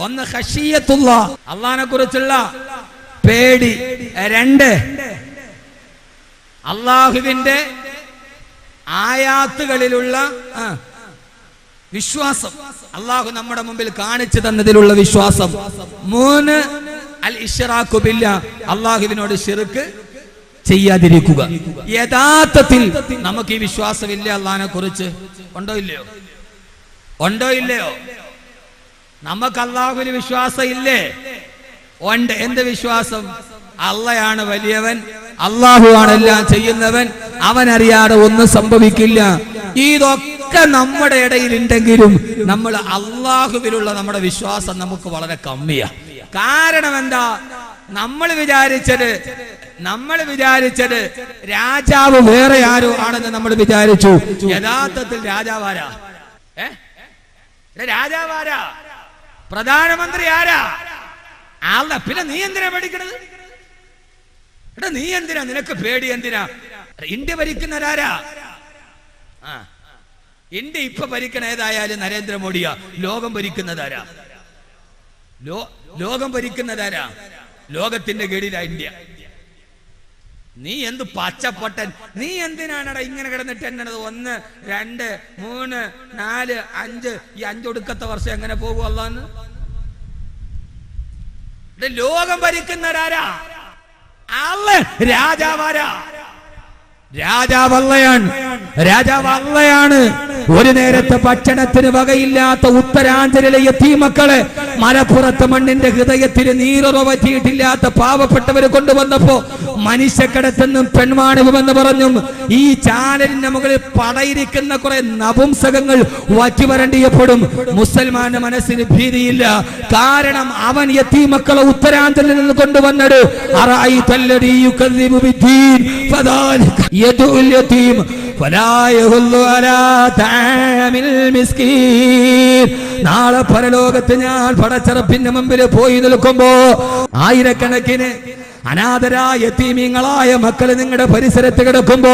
1 ഖശിയത്തുള്ള, അള്ളാഹിനെ കുറിച്ചുള്ള പേടി; 2 അള്ളാഹുവിന്റെ ആയാത്തുകളിലുള്ള വിശ്വാസം, അള്ളാഹു നമ്മുടെ മുമ്പിൽ കാണിച്ചു തന്നതിലുള്ള വിശ്വാസം; 3 അൽ ഇശ്റാഖു ബില്ലാഹ്, അള്ളാഹുവിനോട് ശിർക്ക് ചെയ്യാതിരിക്കുക. യഥാർത്ഥത്തിൽ നമുക്ക് ഈ വിശ്വാസമില്ല അള്ളാഹിനെ കുറിച്ച്. ഉണ്ടോ ഇല്ലയോ? നമുക്ക് അള്ളാഹുവിന് വിശ്വാസം ഇല്ലേ? ഉണ്ട്. എന്ത് വിശ്വാസം? അള്ളയാണ് വലിയവൻ, അള്ളാഹു ആണ് എല്ലാം ചെയ്യുന്നവൻ, അവനറിയാതെ ഒന്നും സംഭവിക്കില്ല. ഇതൊക്കെ നമ്മുടെ ഇടയിൽ ഉണ്ടെങ്കിലും നമ്മൾ അള്ളാഹുവിലുള്ള നമ്മുടെ വിശ്വാസം നമുക്ക് വളരെ കമ്മിയാ. കാരണം എന്താ? നമ്മൾ വിചാരിച്ചത് രാജാവ് വേറെ ആരോ ആണെന്ന് നമ്മൾ വിചാരിച്ചു. യഥാർത്ഥത്തിൽ രാജാവാരാ? രാജാവാരാ? പ്രധാനമന്ത്രി ആരാ? ആളുടെ. പിന്നെ നീ എന്തിനാ പഠിക്കണത്? നീ എന്തിനാ? നിനക്ക് പേടി എന്തിനാ? ഇന്ത്യ ഭരിക്കുന്നവരാരാ? ഇന്ത്യ ഇപ്പൊ ഭരിക്കണ ഏതായാലും നരേന്ദ്രമോദിയാ. ലോകം ഭരിക്കുന്നതാരാ? ലോകം ഭരിക്കുന്നതാരാ? ലോകത്തിന്റെ ഗഡിയിലാ ഇന്ത്യ. നീ എന്ത് പച്ചപ്പൊട്ടൻ, നീ എന്തിനാണടാ ഇങ്ങനെ കിടന്നിട്ട് എന്നത് 1 2 3 4 5 ഈ 5 ഒടുക്കത്തെ വർഷം എങ്ങനെ പോകുമല്ലാന്ന്? ലോകം ഭരിക്കുന്നവരാരാ? അള്ളാഹ് രാജാവാരാ? രാജാവല്ലയാണ്. ഒരു നേരത്തെ ഭക്ഷണത്തിന് വകയില്ലാത്ത ഉത്തരാഞ്ചലിലെ യതീമക്കളെ മലപ്പുറത്ത് മണ്ണിന്റെ ഹൃദയത്തിന് നീറുറ പറ്റിയിട്ടില്ലാത്ത പാവപ്പെട്ടവരെ കൊണ്ടുവന്നപ്പോ മനുഷ്യക്കടത്തെന്നും പെൺവാണിഭമെന്ന് പറഞ്ഞും ഈ ചാനലിന്റെ മുകളിൽ പടയിരിക്കുന്ന കുറെ നപുംസകങ്ങൾ വറ്റിവരണ്ടിയപ്പെടും. മുസൽമാന്റെ മനസ്സിന് ഭീതിയില്ല. കാരണം അവൻ യതീമക്കളെ ഉത്തരാഞ്ചലിൽ നിന്ന് കൊണ്ടുവന്നത് നാളെ പരലോകത്ത് ഞാൻ പടച്ചറപ്പിന്റെ മുമ്പിൽ പോയി നിൽക്കുമ്പോ ആയിരക്കണക്കിന് അനാഥരായ യതീമീങ്ങളായ മക്കൾ നിങ്ങളുടെ പരിസരത്ത് കിടക്കുമ്പോ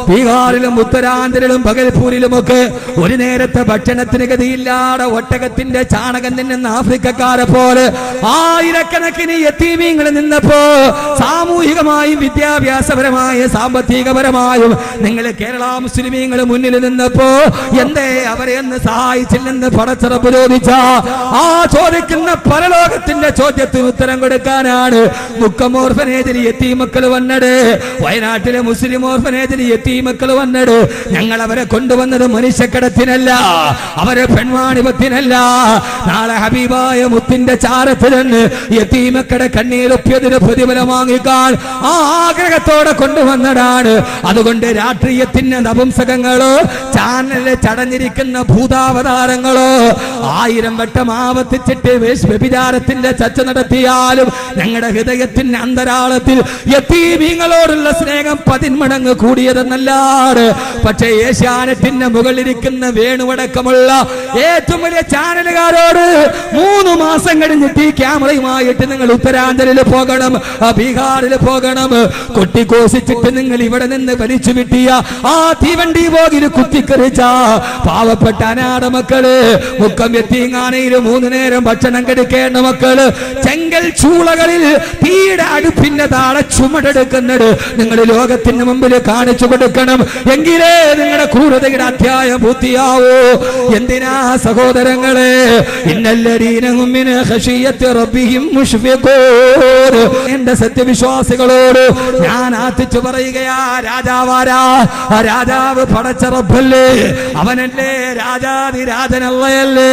ബീഹാറിലും ഉത്തരാഞ്ചലിലും പകൽപൂരിലുമൊക്കെ ഒരു നേരത്തെ ഭക്ഷണത്തിന് ഗതിയില്ലാതെ ഒട്ടകത്തിന്റെ ചാണകം തിന്നുന്ന ആഫ്രിക്കക്കാരെ പോലെ ആയിരക്കണക്കിന് യതീമീങ്ങൾ നിന്നപ്പോ സാമൂഹികമായും വിദ്യാഭ്യാസപരമായും സാമ്പത്തികപരമായും നിങ്ങൾ കേരള മുസ്ലിമീങ്ങൾ മുന്നിൽ നിന്നപ്പോ എന്തേ അവരെ ഒന്ന് സഹായിച്ചില്ലെന്ന് പടച്ചറപ്പ് ചോദിച്ച ആ ചോദിക്കുന്ന പരലോകത്തിന്റെ ചോദ്യത്തിന് ഉത്തരം കൊടുക്കാനാണ് മുക്കം ഓർഫനേജിൽ യതീമക്കൾ വന്നത്. വയനാട്ടിലെ മുസ്ലിം ഓർഫനേജിൽ യതീമക്കൾ വന്നത്. ഞങ്ങൾ അവരെ കൊണ്ടുവന്നത് മനുഷ്യക്കടത്തിനല്ല, അവരെ പെൺവാണിഭത്തിനല്ല. നാളെ ഹബീബായ മുത്തിന്റെ ചാരത്ത് നിന്ന് യതീമക്കടെ കണ്ണീരൊപ്പിയതിന് പ്രതിഫലം വാങ്ങിക്കാൻ ആ ആഗ്രഹത്തോടെ കൊണ്ടുവന്നതാണ്. അതുകൊണ്ട് രാഷ്ട്രീയത്തിന്റെ നപുംസകങ്ങളോ ചാനലിൽ ചടഞ്ഞിരിക്കുന്ന ഭൂതാവതാരങ്ങളോ 1000 വട്ടം ആവർത്തിച്ചിട്ട് വ്യഭിചാരത്തിന്റെ ചർച്ച നടത്തിയാലും ഞങ്ങളുടെ ഹൃദയത്തിന്റെ അന്തരാളത്തിൽ യതീമീങ്ങളോടുള്ള സ്നേഹം 10 മടങ്ങ് കൂടിയതെന്നല്ലാതെ. പക്ഷേ ഏഷ്യാനെറ്റിന്റെ മുകളിലിരിക്കുന്ന വേണുവടക്കമുള്ള ഏറ്റവും വലിയ ചാനലുകാരോട് 3 മാസം കഴിഞ്ഞിട്ട് ഈ ക്യാമറയുമായിട്ട് നിങ്ങൾ ഉത്തരാഞ്ചലിൽ പോകണം, ബീഹാറിൽ പോകണം, കൊട്ടിക്കോസിച്ചിട്ട് നിങ്ങൾ ഇവിടെ നിന്ന് വലിച്ചു വിട്ടിയ ആ തീവണ്ടി പോകിൽ കുത്തിക്കറിച്ച പാവപ്പെട്ട അനാഥ മക്കള്, മുക്കം യതീങ്ങാനയിൽ 3 നേരം ഭക്ഷണം കഴിക്കേണ്ട മക്കള്, ചെങ്കൽ ചൂളകളിൽ തീയുടെ അടുപ്പിന്റെ താഴെ ചുമടെടുക്കുന്നത് നിങ്ങൾ ലോകത്തിന് മുമ്പിൽ കാണിച്ചു കൊടുക്കണം. എങ്കിലേ നിങ്ങളുടെ ക്രൂരതയുടെ അധ്യായം പൂർത്തിയാവൂ. എന്തിനാ സഹോദരങ്ങളെ? എന്റെ സത്യവിശ്വാസികളോട് ഞാൻ ആത്തിച്ചു പറയുകയാ, രാജാവാരാ? രാജാവ് പടച്ച റബ്ബല്ലേ, അവനല്ലേ രാജാതിരാജനല്ലയല്ലേ?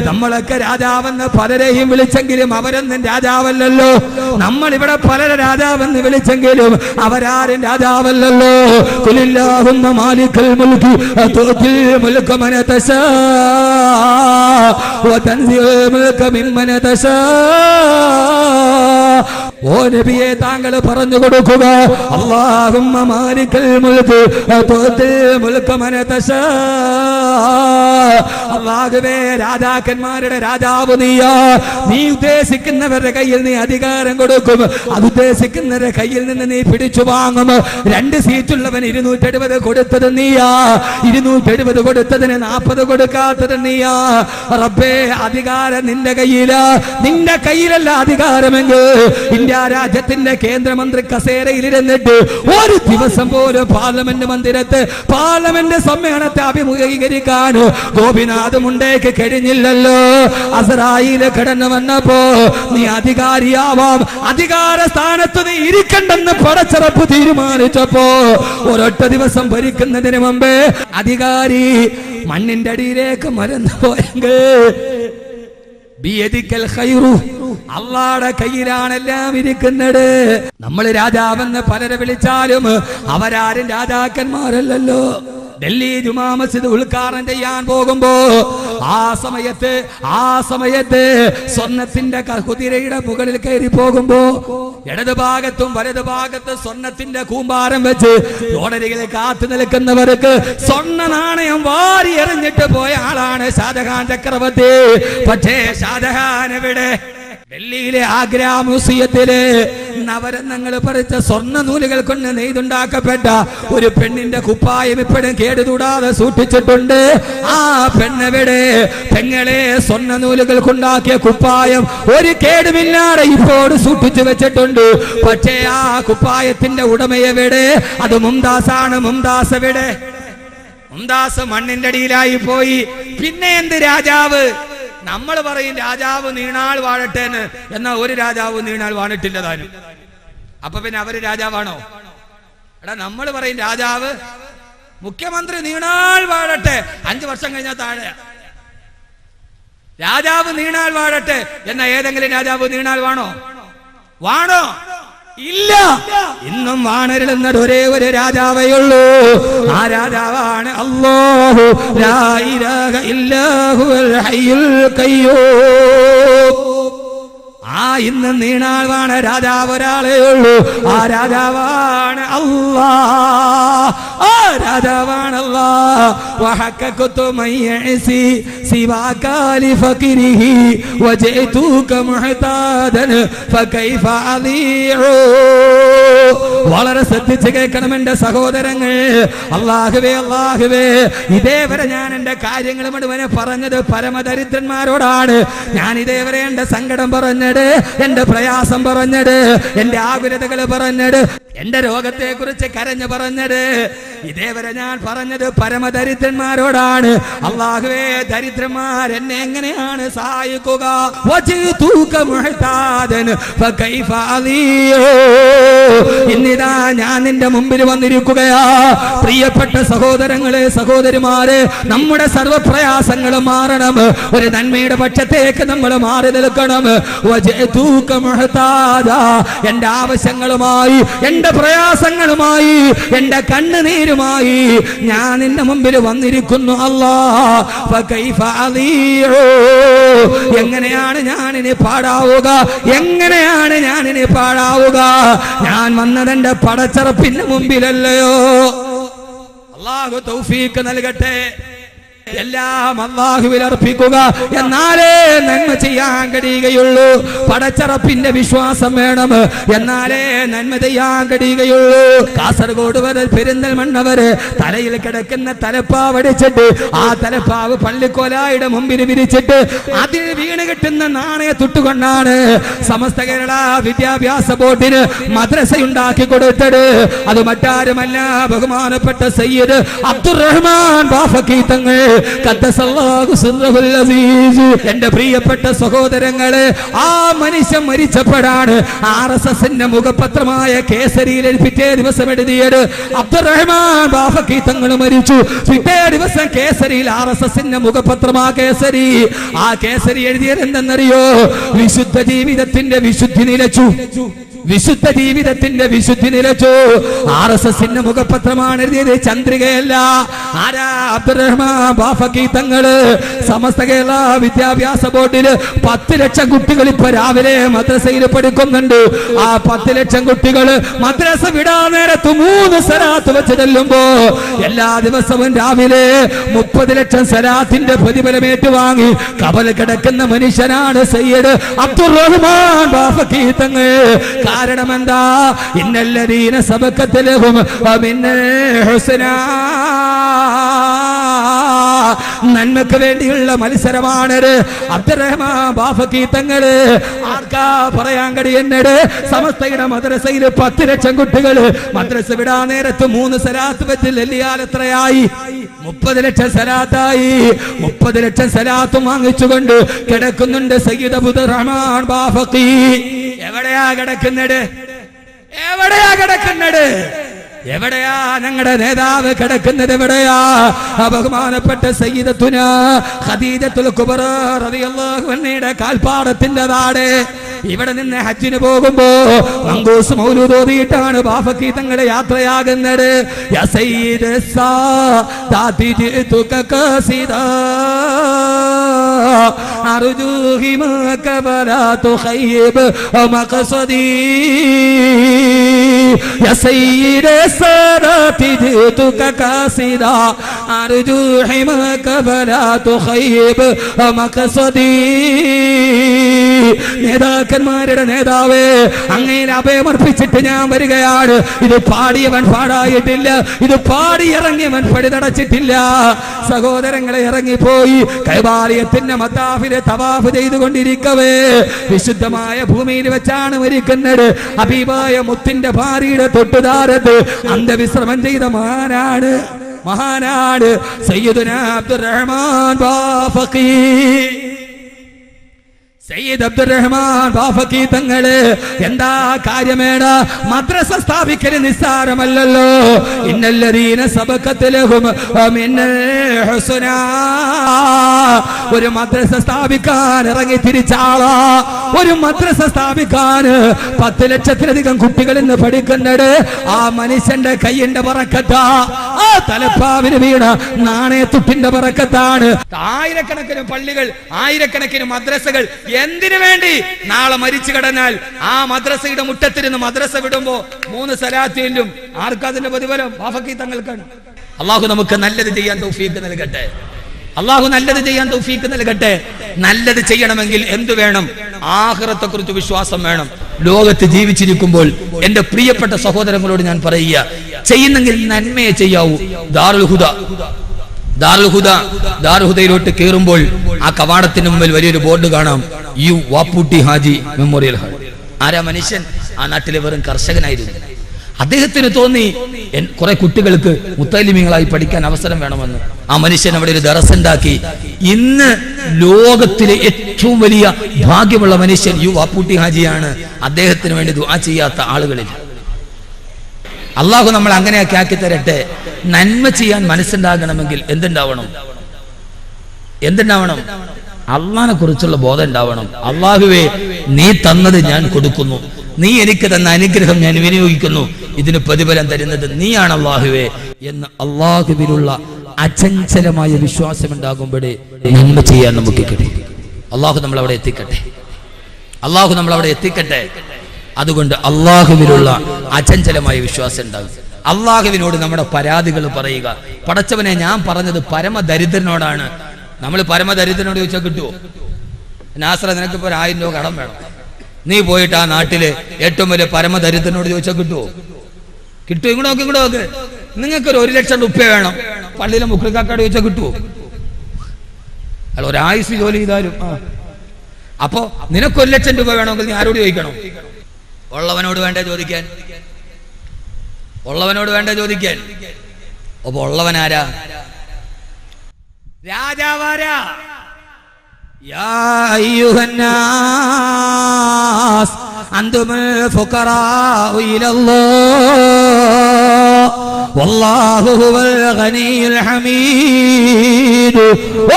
നമ്മളൊക്കെ രാജാവെന്ന് പലരെയും വിളിച്ചെങ്കിലും അവരൊന്നും രാജാവല്ലല്ലോ. നമ്മളിവിടെ പലരെ രാജാവെന്ന് വിളിച്ചെങ്കിലും അവരാരും രാജാവല്ലല്ലോ. ഖുലില്ലാഹുമ്മ മാലിക്കൽ മുൽകി തുഅ്തിൽ മുൽക മൻ തശാ വതൻസിഉൽ മുൽക മിമ്മൻ തശാ. ഓ നബിയെ, താങ്കൾ പറഞ്ഞു കൊടുക്കുക, അല്ലാഹുമ്മ മാലിക്കൽ മുൽക് തുഅ്തിൽ മുൽക മൻ തശാ. അല്ലാഹുവേ, രാജാക്കന്മാരുടെ രാജാവ് നീയാ. നീ ഉദ്ദേശിക്കുന്നവരുടെ കയ്യിൽ നീ അധികാരം കൊടുക്കും, അതുദ്ദേശിക്കുന്നവരുടെ കയ്യിൽ നിന്ന് നീ പിടിച്ചു വാങ്ങും. 2 സീറ്റുള്ളവൻ 270 കൊടുത്തത് നീയാ, 270 കൊടുത്തതിന് 40 കൊടുക്കാത്തത് നീയാ. റബ്ബേ, അധികാരം നിന്റെ കയ്യിലാ. നിന്റെ കയ്യിലല്ല അധികാരമെങ്കിൽ ഇന്ത്യ രാജ്യത്തിന്റെ കേന്ദ്രമന്ത്രി കസേരയിലിരുന്നിട്ട് ഒരു ദിവസം പോലും പാർലമെന്റ് മന്ദിരത്തെ പാർലമെന്റ് സമ്മേളനത്തെ അഭിമുഖീകരിക്കാൻ ഗോപിനാഥ് മുണ്ടേക്ക് കഴിഞ്ഞില്ലല്ലോ. അസ്രായേൽ കടന്നു വന്നപ്പോ നീ അധികാരിയാവാം, അധികാര സ്ഥാനത്ത് നീ ഇരിക്കണ്ടെന്ന് പടച്ചറപ്പ് തീരുമാനിച്ചപ്പോ ഒരൊറ്റ ദിവസം ഭരിക്കുന്നതിന് മുമ്പേ അധികാരി മണ്ണിന്റെ അടിയിലേക്ക് മറന്നു പോയെങ്കിൽ അള്ളാടെ കയ്യിലാണ് എല്ലാം ഇരിക്കുന്നത്. നമ്മൾ രാജാവെന്ന് പലരെ വിളിച്ചാലും അവരാരും രാജാക്കന്മാരല്ലല്ലോ. ഡൽഹി ജുമാ മസ്ജിദ് ഉദ്ഘാടനം ചെയ്യാൻ പോകുമ്പോ ആ സമയത്ത് സ്വർണത്തിന്റെ കുതിരയുടെ മുകളിൽ കയറി പോകുമ്പോ ഇടത് ഭാഗത്തും വലത് ഭാഗത്ത് സ്വർണത്തിന്റെ കൂമ്പാരം വെച്ച് റോഡരികിൽ കാത്തു നിൽക്കുന്നവർക്ക് സ്വർണ്ണ നാണയം വാരി എറിഞ്ഞിട്ട് പോയ ആളാണ് ഷാജഹാൻ ചക്രവർത്തി. പക്ഷേ ഷാജഹാൻ എവിടെ? ഡൽഹിയിലെ ആഗ്ര മ്യൂസിയത്തില് നവരത്നങ്ങൾ പറിച്ച സ്വർണ്ണ നൂലുകൾ കൊണ്ട് നെയ്തുണ്ടാക്കപ്പെട്ട ഒരു പെണ്ണിന്റെ കുപ്പായം ഇപ്പോഴും കേടുകൂടാതെ സൂക്ഷിച്ചിട്ടുണ്ട്. ആ പെണ്ണെവിടെ? പെങ്ങളെ, സ്വർണ്ണ നൂലുകൾ കൊണ്ടാക്കിയ കുപ്പായം ഒരു കേടുമില്ലാതെ ഇപ്പോൾ സൂക്ഷിച്ചു വെച്ചിട്ടുണ്ട്. പക്ഷേ ആ കുപ്പായത്തിന്റെ ഉടമയെവിടെ? അത് മുംതാസാണ്. മുംതാസ് എവിടെ? മുംതാസ് മണ്ണിന്റെ അടിയിലായി പോയി. പിന്നെ എന്ത് രാജാവ്? നമ്മൾ പറയും രാജാവ് നീണാൾ വാഴട്ടെ എന്ന്, എന്നാ ഒരു രാജാവ് നീണാൾ വാണിട്ടില്ല താനും. അപ്പൊ പിന്നെ അവര് രാജാവാണോ? എടാ, നമ്മൾ പറയും രാജാവ് മുഖ്യമന്ത്രി നീണാൾ വാഴട്ടെ, 5 വർഷം കഴിഞ്ഞാൽ താഴെ. രാജാവ് നീണാൾ വാഴട്ടെ എന്നാ ഏതെങ്കിലും രാജാവ് നീണാൾ വാണോ? വാണോ? ഇല്ല. ഇന്നും വാണരുളുന്നത് ഒരേ ഒരു രാജാവേ ഉള്ളൂ. ആ രാജാവാണ് അല്ലാഹു ലാ ഇലാഹ ഇല്ലാഹുൽ ഹയ്യുൽ ഖയ്യൂം. ആ ഇന്ന് നീണാൾ വാണ രാജാവ് ഒരാളേ ഉള്ളൂ. ആ രാജാവാണ് അല്ലാഹ്. ആ രാജാവാണ് അല്ലാഹ്. വഹഖഖതു മയ്യസി സിവാക ലിഫഖരിഹി വജഅതുക മുഹ്താദൻ ഫകൈഫ അദീഉ. വളരെ ശ്രദ്ധിച്ച് കേൾക്കണം എന്റെ സഹോദരങ്ങൾ. അല്ലാഹുവേ, അല്ലാഹുവേ, ഇതേവരെ ഞാൻ എന്റെ കാര്യങ്ങൾ മുഴുവൻ പറഞ്ഞത് പരമദരിദ്രന്മാരോടാണ്. ഞാൻ ഇതേവരെ എന്റെ സങ്കടം പറഞ്ഞത്, എന്റെ പ്രയാസം പറഞ്ഞത്, എന്റെ ആകുലതകൾ പറഞ്ഞത്, എന്റെ രോഗത്തെ കുറിച്ച് കരഞ്ഞു പറഞ്ഞത്, ഇതേവരെ ഞാൻ പറഞ്ഞത് പരമദരിദ്രന്മാരോടാണ്. അല്ലാഹുവേ, ദരിദ്രന്മാർ എന്നെ എങ്ങനെയാണ് സഹായിക്കുക? ഇന്നിതാ ഞാൻ നിന്റെ മുമ്പിൽ വന്നിരിക്കുകയാ. പ്രിയപ്പെട്ട സഹോദരങ്ങളെ, സഹോദരിമാരെ, നമ്മുടെ സർവപ്രയാസങ്ങളും മാറണം. ഒരു നന്മയുടെ പക്ഷത്തേക്ക് നമ്മൾ മാറി നിൽക്കണം. എന്റെ ആവശ്യങ്ങളുമായി, എന്റെ പ്രയാസങ്ങളുമായി, എന്റെ കണ്ണുനീരുമായി ഞാൻ നിന്റെ മുമ്പിൽ വന്നിരിക്കുന്നു. എങ്ങനെയാണ് ഞാനിനി പാടാവുക? എങ്ങനെയാണ് ഞാനിനി പാടാവുക? ഞാൻ വന്നതെന്റെ പടച്ചറപ്പിന്റെ മുമ്പിലല്ലയോ? അല്ലാഹു തൗഫീഖ് നൽകട്ടെ. എല്ലാം അല്ലാഹുവിൽ അർപ്പിക്കുക, എന്നാലേ നന്മ ചെയ്യാൻ കഴിയുകയുള്ളൂ. പടച്ചറപ്പിന്റെ വിശ്വാസം വേണം, എന്നാലേ നന്മ ചെയ്യാൻ കഴിയുകയുള്ളൂ. കാസർഗോഡ് വരെ പെരിന്തൽമണ്ണ വരെ തലയിൽ കിടക്കുന്ന തലപ്പാവടിച്ചിട്ട് ആ തലപ്പാവ് പള്ളിക്കോലായുടെ മുമ്പിൽ വിരിച്ചിട്ട് അതിൽ വീണ് കിട്ടുന്ന നാണയത്തുട്ടുകൊണ്ടാണ് സമസ്ത കേരള വിദ്യാഭ്യാസ ബോർഡിന് മദ്രസയുണ്ടാക്കി കൊടുത്തത്. അത് മറ്റാരുമല്ല, ബഹുമാനപ്പെട്ട സയ്യിദ് അബ്ദുറഹ്മാൻ ബാഫഖി തങ്ങൾ. എന്റെ പ്രിയപ്പെട്ട സഹോദരങ്ങളെ, ആ മനുഷ്യൻ മരിച്ചപ്പോഴാണ് RSSന്റെ മുഖപത്രമായ കേസരിയിൽ പിറ്റേ ദിവസം എഴുതിയത്. അബ്ദുറഹ്മാൻ ബാഫഖി തങ്ങൾ മരിച്ചു. പിറ്റേ ദിവസം കേസരിയിൽ RSSന്റെ മുഖപത്രമാ കേസരി. ആ കേസരി എഴുതിയത് എന്തെന്നറിയോ? വിശുദ്ധ ജീവിതത്തിന്റെ വിശുദ്ധി നിലച്ചു. വിശുദ്ധ ജീവിതത്തിന്റെ വിശുദ്ധി നിലച്ചു. RSSന്റെ മുഖപത്രമാണ് എഴുതിയത്, ചന്ദ്രികയല്ല. ആരാ? അബ്ദുറഹ്മാൻ ബാഫഖി തങ്ങള്. സമസ്ത കേരള വിദ്യാഭ്യാസ ബോർഡില് 10 ലക്ഷം കുട്ടികൾ ഇപ്പൊ രാവിലെ മദ്രസയിൽ പഠിക്കുന്നുണ്ട്. ആ 10 ലക്ഷം കുട്ടികള് മദ്രസ വിടാൻ നേരത്ത് 3 സലാത്ത് വെച്ച് ചെല്ലുമ്പോ എല്ലാ ദിവസവും രാവിലെ 30 ലക്ഷം സലാത്തിന്റെ പ്രതിഫലം ഏറ്റുവാങ്ങി കബൽ കിടക്കുന്ന മനുഷ്യനാണ് സയ്യിദ് അബ്ദുറഹ്മാൻ ബാഫഖി തങ്ങൾ. കാരണം എന്താ? ഇന്നല്ലദീന സബഖത് ലഹും മിന്നൽ ഹുസ്നാ. നന്മക്ക് വേണ്ടിയുള്ള മത്സരമാണത്. അബ്ദുറഹ്മാൻ ബാഫഖി തങ്ങള്. ആർക്കാ പറയാൻ കഴിയുന്നത്? സമസ്തയുടെ മദ്രസയിൽ 10 ലക്ഷം കുട്ടികൾ മദ്രസ വിടാൻ നേരത്ത് 3 സലാത്ത് വെച്ച് എല്ലിയാൽ എത്രയായി? 30 ലക്ഷം സലാത്തായി. 30 ലക്ഷം സലാത്തും വാങ്ങിച്ചുകൊണ്ട് കിടക്കുന്നുണ്ട് സയ്യിദ് അബ്ദുറഹ്മാൻ ബാഫഖി. എവിടെയാ കിടക്കുന്നത്? എവിടെയാ കിടക്കുന്നത്? എവിടെയാ ഞങ്ങളുടെ നേതാവ് കിടക്കുന്നത്? എവിടെയാ? ബഹുമാനപ്പെട്ട സയ്യിദത്തുനാ ഖദീജത്തുൽ കുബ്ര റളിയല്ലാഹു അൻഹയുടെ കാൽപ്പാടത്തിന്റെ നാട്. ഇവിടെ നിന്ന് ഹജ്ജിന് പോകുമ്പോ മങ്കൂസ് മൗലൂദ് ഓതിയിട്ടാണ് ബാഫഖി തങ്ങളെ യാത്രയാകുന്നത്. യാ സയ്യിദ സാദാതി ജിതുക ഖസീദാ അർജൂഹി മാക വലാ തുഖയ്യിബ് മഖ്സദി. യാ സയ്യിദ സാദാതി ജിതുക ഖസീദാ അർജൂഹി മാക വലാ തുഖയ്യിബ് മഖ്സദി. നേതാക്കന്മാരുടെ നേതാവേ, അങ്ങയിൽ അഭയമർപ്പിച്ചിട്ട് ഞാൻ വരികയാണ്. ഇത് പാടിയവൻ പാടായിട്ടില്ല, ഇത് പാടി ഇറങ്ങിയവൻ പടിതടച്ചിട്ടില്ല. സഹോദരങ്ങളെ, ഇറങ്ങിപ്പോയി കൈബാലയത്തിന്റെ മത്താഫിലെ തവാഫ് ചെയ്തുകൊണ്ടിരിക്കവേ വിശുദ്ധമായ ഭൂമിയിൽ വെച്ചാണ് മരിക്കുന്നത്. ഹബീബായ മുത്തിന്റെ ഭാര്യയുടെ തൊട്ടുതാരത്ത് അന്ത്യവിശ്രമം ചെയ്ത മഹാനാണ് സയ്യിദുനാ അബ്ദുറഹ്മാൻ ബാഫഖി. സയ്യിദ് അബ്ദുറഹ്മാൻ ബാഫഖി തങ്ങള് എന്താ കാര്യമേട? മദ്രസ സ്ഥാപിക്കൽ നിസ്സാരമല്ലല്ലോ. ഇന്നല്ലദീന സബഖത് ലഹും മിനൽ ഹുസ്നാ. ഒരു മദ്രസ സ്ഥാപിക്കാൻ ഇറങ്ങി തിരിച്ചാളാ. ഒരു മദ്രസ സ്ഥാപിക്കാൻ 10 ലക്ഷത്തിലധികം കുട്ടികൾ ഇന്ന് പഠിക്കുന്നത് ആ മനുഷ്യന്റെ കയ്യിന്റെ ബറക്കത്താ, ആ തലപ്പാവിന് വീണ നാണയത്തുട്ടിന്റെ ബറക്കത്താണ്. ആയിരക്കണക്കിന് പള്ളികൾ, ആയിരക്കണക്കിന് മദ്രസകൾ എന്തിനു വേണ്ടി? നാളെ മരിച്ചു കിടന്നാൽ ആ മദ്രസയുടെ മുറ്റത്തിരുന്ന് മദ്രസ വിടുമ്പോ 3 സലാത്തിലും ആർക്കതിന്റെ പ്രതിഫലം? ബാഫഖി തങ്ങൾക്കാണ്. അള്ളാഹു നമുക്ക് നല്ലത് ചെയ്യാൻ തൗഫീഖ് നൽകട്ടെ. അള്ളാഹു നല്ലത് ചെയ്യാൻ തൗഫീഖ് നൽകട്ടെ. നല്ലത് ചെയ്യണമെങ്കിൽ എന്തു വേണം? ആഖിറത്തെ കുറിച്ച് വിശ്വാസം വേണം. ലോകത്ത് ജീവിച്ചിരിക്കുമ്പോൾ എന്റെ പ്രിയപ്പെട്ട സഹോദരങ്ങളോട് ഞാൻ പറയുക, ചെയ്യുന്നെങ്കിൽ നന്മയെ ചെയ്യാവൂ. ദാറുൽ ഹുദയിലോട്ട് കയറുമ്പോൾ ആ കവാടത്തിന് മുമ്പിൽ വലിയൊരു ബോർഡ് കാണാം, U Vapputty Haji memorial hall. ആരാ മനുഷ്യൻ? ആ നാട്ടിലെ വെറും കർഷകനായിരുന്നു. അദ്ദേഹത്തിന് തോന്നി കുറെ കുട്ടികൾക്ക് മുത്തലിമീങ്ങളായി പഠിക്കാൻ അവസരം വേണമെന്ന്. ആ മനുഷ്യൻ അവിടെ ഒരു ദറസ് ഉണ്ടാക്കി. ഇന്ന് ലോകത്തിലെ ഏറ്റവും വലിയ ഭാഗ്യമുള്ള മനുഷ്യൻ യു വാപ്പൂട്ടി ഹാജിയാണ്. അദ്ദേഹത്തിന് വേണ്ടി ദുആ ചെയ്യാത്ത ആളുകളിൽ അള്ളാഹു നമ്മൾ അങ്ങനെയൊക്കെ ആക്കി തരട്ടെ. നന്മ ചെയ്യാൻ മനസ്സുണ്ടാകണമെങ്കിൽ എന്തുണ്ടാവണം? അള്ളാഹിനെ കുറിച്ചുള്ള ബോധം ഉണ്ടാവണം. അള്ളാഹുവേ, നീ തന്നത് ഞാൻ കൊടുക്കുന്നു, നീ എനിക്ക് തന്ന അനുഗ്രഹം ഞാൻ വിനിയോഗിക്കുന്നു, ഇതിന് പ്രതിഫലം തരുന്നത് നീയാണ് അള്ളാഹുവേ എന്ന് അള്ളാഹുവിലുള്ള അചഞ്ചലമായ വിശ്വാസം ഉണ്ടാകുമ്പോഴേ നന്മ ചെയ്യാൻ നമുക്ക് കഴിയും. അള്ളാഹു നമ്മളവിടെ എത്തിക്കട്ടെ. അതുകൊണ്ട് അള്ളാഹുവിലുള്ള അചഞ്ചലമായ വിശ്വാസം ഉണ്ടാകും. അള്ളാഹുവിനോട് നമ്മുടെ പരാതികൾ പറയുക. പടച്ചവനെ, ഞാൻ പറഞ്ഞത് പരമദരിദ്രനോടാണ്. നമ്മൾ പരമദരിദ്രനോട് ചോദിച്ചാൽ കിട്ടുമോ? നാസറ, നിനക്കിപ്പോ 1000 രൂപ കടം വേണം, നീ പോയിട്ട് ആ നാട്ടിലെ ഏറ്റവും വലിയ പരമദരിദ്രനോട് ചോദിച്ചാൽ കിട്ടുമോ? കിട്ടും. ഇങ്ങോട്ട് നോക്ക്. നിങ്ങൾക്കൊരു 1 ലക്ഷം രൂപ വേണം, പള്ളിയിലെ മുഖ്യക്കാരോട് ചോദിച്ചാൽ കിട്ടുമോ? അയാൾ ഒരായുസ് ജോലി ചെയ്താലും. അപ്പോ നിനക്ക് 1 ലക്ഷം രൂപ വേണമെങ്കിൽ നീ ആരോട് ചോദിക്കണം? ഉള്ളവനോട് വേണ്ട ചോദിക്കാൻ. അപ്പൊ ഉള്ളവനാരാ? രാജാവാരാ? യാ അയ്യുഹന്നാസ് അൻതുമുൽ ഫുഖറാഉ ഇലല്ലാഹ് വല്ലാഹു ഹുവൽ ഗനിയുൽ ഹമീദ്.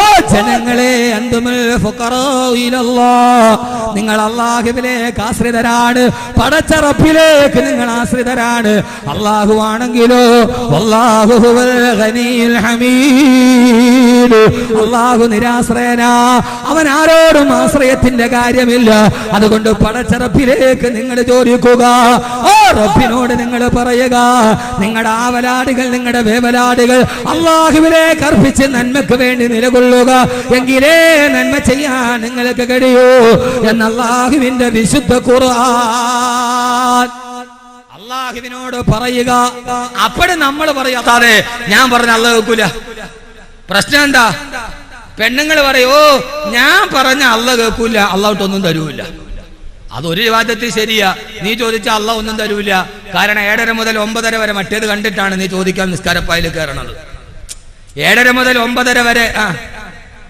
ഓ ജനങ്ങളെ, അൻതുമുൽ ഫുഖറാഉ ഇലല്ലാഹ്, നിങ്ങൾ അല്ലാഹുവിലേക്ക് ആശ്രിതരാണ്. പടച്ച റബ്ബിലേക്ക് നിങ്ങൾ ആശ്രിതരാണ്. അല്ലാഹു ആണെങ്കിലോ വല്ലാഹു ഹുവൽ ഗനിയുൽ ഹമീദ്, അല്ലാഹു നിരാശ്രയനാ, അവൻ ആരോടും ആശ്രയത്തിന്റെ കാര്യമില്ല. അതുകൊണ്ട് പടച്ച റബ്ബിലേക്ക് നിങ്ങൾ ചോദിക്കുക. ഓ റബ്ബിനോട് നിങ്ങൾ പറയുക, നിങ്ങളുടെ ആവലാടുകൾ, നിങ്ങളുടെ വേവലാടുകൾ അല്ലാഹുവിലേക്ക് അർപ്പിച്ച് നന്മയ്ക്ക് വേണ്ടി നിലകൊള്ളുക. എങ്കിലേ നന്മ ചെയ്യാൻ നിങ്ങൾക്ക് കഴിയൂ എന്ന് അല്ലാഹുവിന്റെ വിശുദ്ധ ഖുർആൻ അല്ലാഹുവിനോട് പറയുക. അപ്പോൾ നമ്മൾ പറയാതെ ഞാൻ പറഞ്ഞ അല്ലാഹു കേൾക്കൂല. പ്രശ്നം എന്താ? പെണ്ണുങ്ങൾ പറയോ, ഞാൻ പറഞ്ഞ അല്ലാഹു കേൾക്കൂല, അല്ലാഹുട്ടൊന്നും തരൂല്ല. അതൊരു വാദത്തിൽ ശരിയാ. നീ ചോദിച്ചാൽ അല്ലാഹു ഒന്നും തരൂല. കാരണം 7:30 മുതൽ 9:30 വരെ മറ്റേത് കണ്ടിട്ടാണ് നീ ചോദിക്കാൻ നിസ്കാരപ്പായിൽ കയറണത്. 7:30 മുതൽ 9:30 വരെ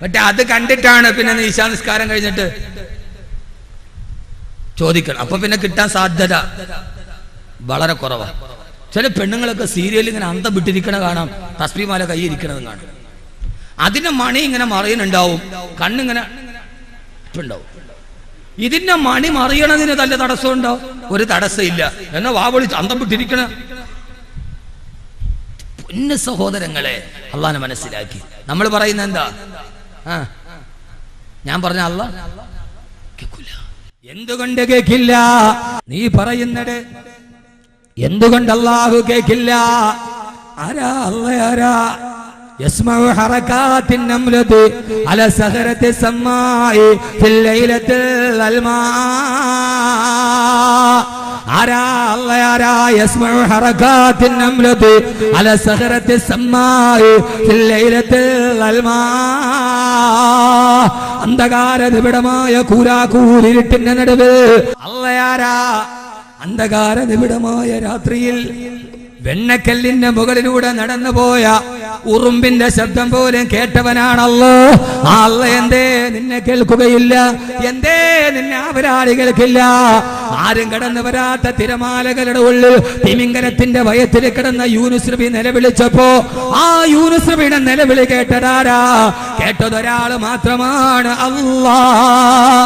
മറ്റേ അത് കണ്ടിട്ടാണ് പിന്നെ നീ ഇശാ നിസ്കാരം കഴിഞ്ഞിട്ട് ചോദിക്കണം. അപ്പൊ പിന്നെ കിട്ടാൻ സാധ്യത വളരെ കുറവാണ്. ചില പെണ്ണുങ്ങളൊക്കെ സീരിയൽ ഇങ്ങനെ അന്തം വിട്ടിരിക്കണ കാണാം, തസ്ബീഹ്മാല കൈ ഇരിക്കണതും കാണാം. അതിന്റെ മണി ഇങ്ങനെ മറിയുന്നുണ്ടാവും, കണ്ണിങ്ങനെ ഉണ്ടാവും. ഇതിന്റെ മണി മറിയണതിന് നല്ല തടസ്സം ഉണ്ടാവും? ഒരു തടസ്സമില്ല. എന്നാ വാവളി അന്തം വിട്ടിരിക്കണ. പൊന്ന സഹോദരങ്ങളെ, അള്ളാഹനെ മനസ്സിലാക്കി. നമ്മൾ പറയുന്ന എന്താ? ഞാൻ പറഞ്ഞ അല്ലാഹ് കേൾക്കില്ല. എന്തുകൊണ്ട് കേൾക്കില്ല? നീ പറയുന്നത് എന്തുകൊണ്ട് അല്ലാഹു കേൾക്കില്ല? ആരാ അല്ലാഹ്? ആരാ? يسمع حركات النملة على صخرة السماء في الليلة الظلماء. أرى يسمع حركات النملة على صخرة السماء في الليلة الظلماء. അന്ധകാര നിബിഡമായ കൂരാക്കൂരിട്ടിന്റെ നടുവ് അള്ളയാരാ അന്ധകാര നിബിഡമായ രാത്രിയിൽ വെണ്ണക്കല്ലിന്റെ മുകളിലൂടെ നടന്നുപോയ ഉറുമ്പിന്റെ ശബ്ദം പോലും കേട്ടവനാണല്ലോ. അല്ല എന്തേ നിന്നെ കേൾക്കുകയില്ല? എന്തേ നിന്നെ അവരാളി കേൾക്കില്ല? ആരും കടന്നു വരാത്ത തിരമാലകളുടെ ഉള്ളിൽ തിമിംഗലത്തിന്റെ വയറ്റിൽ കിടന്ന യൂനുസ് നബി നിലവിളിച്ചപ്പോ ആ യൂനുസ് നബിയുടെ നിലവിളി കേട്ടതാരാ? കേട്ടതൊരാള് മാത്രമാണ്, അല്ലാഹ്.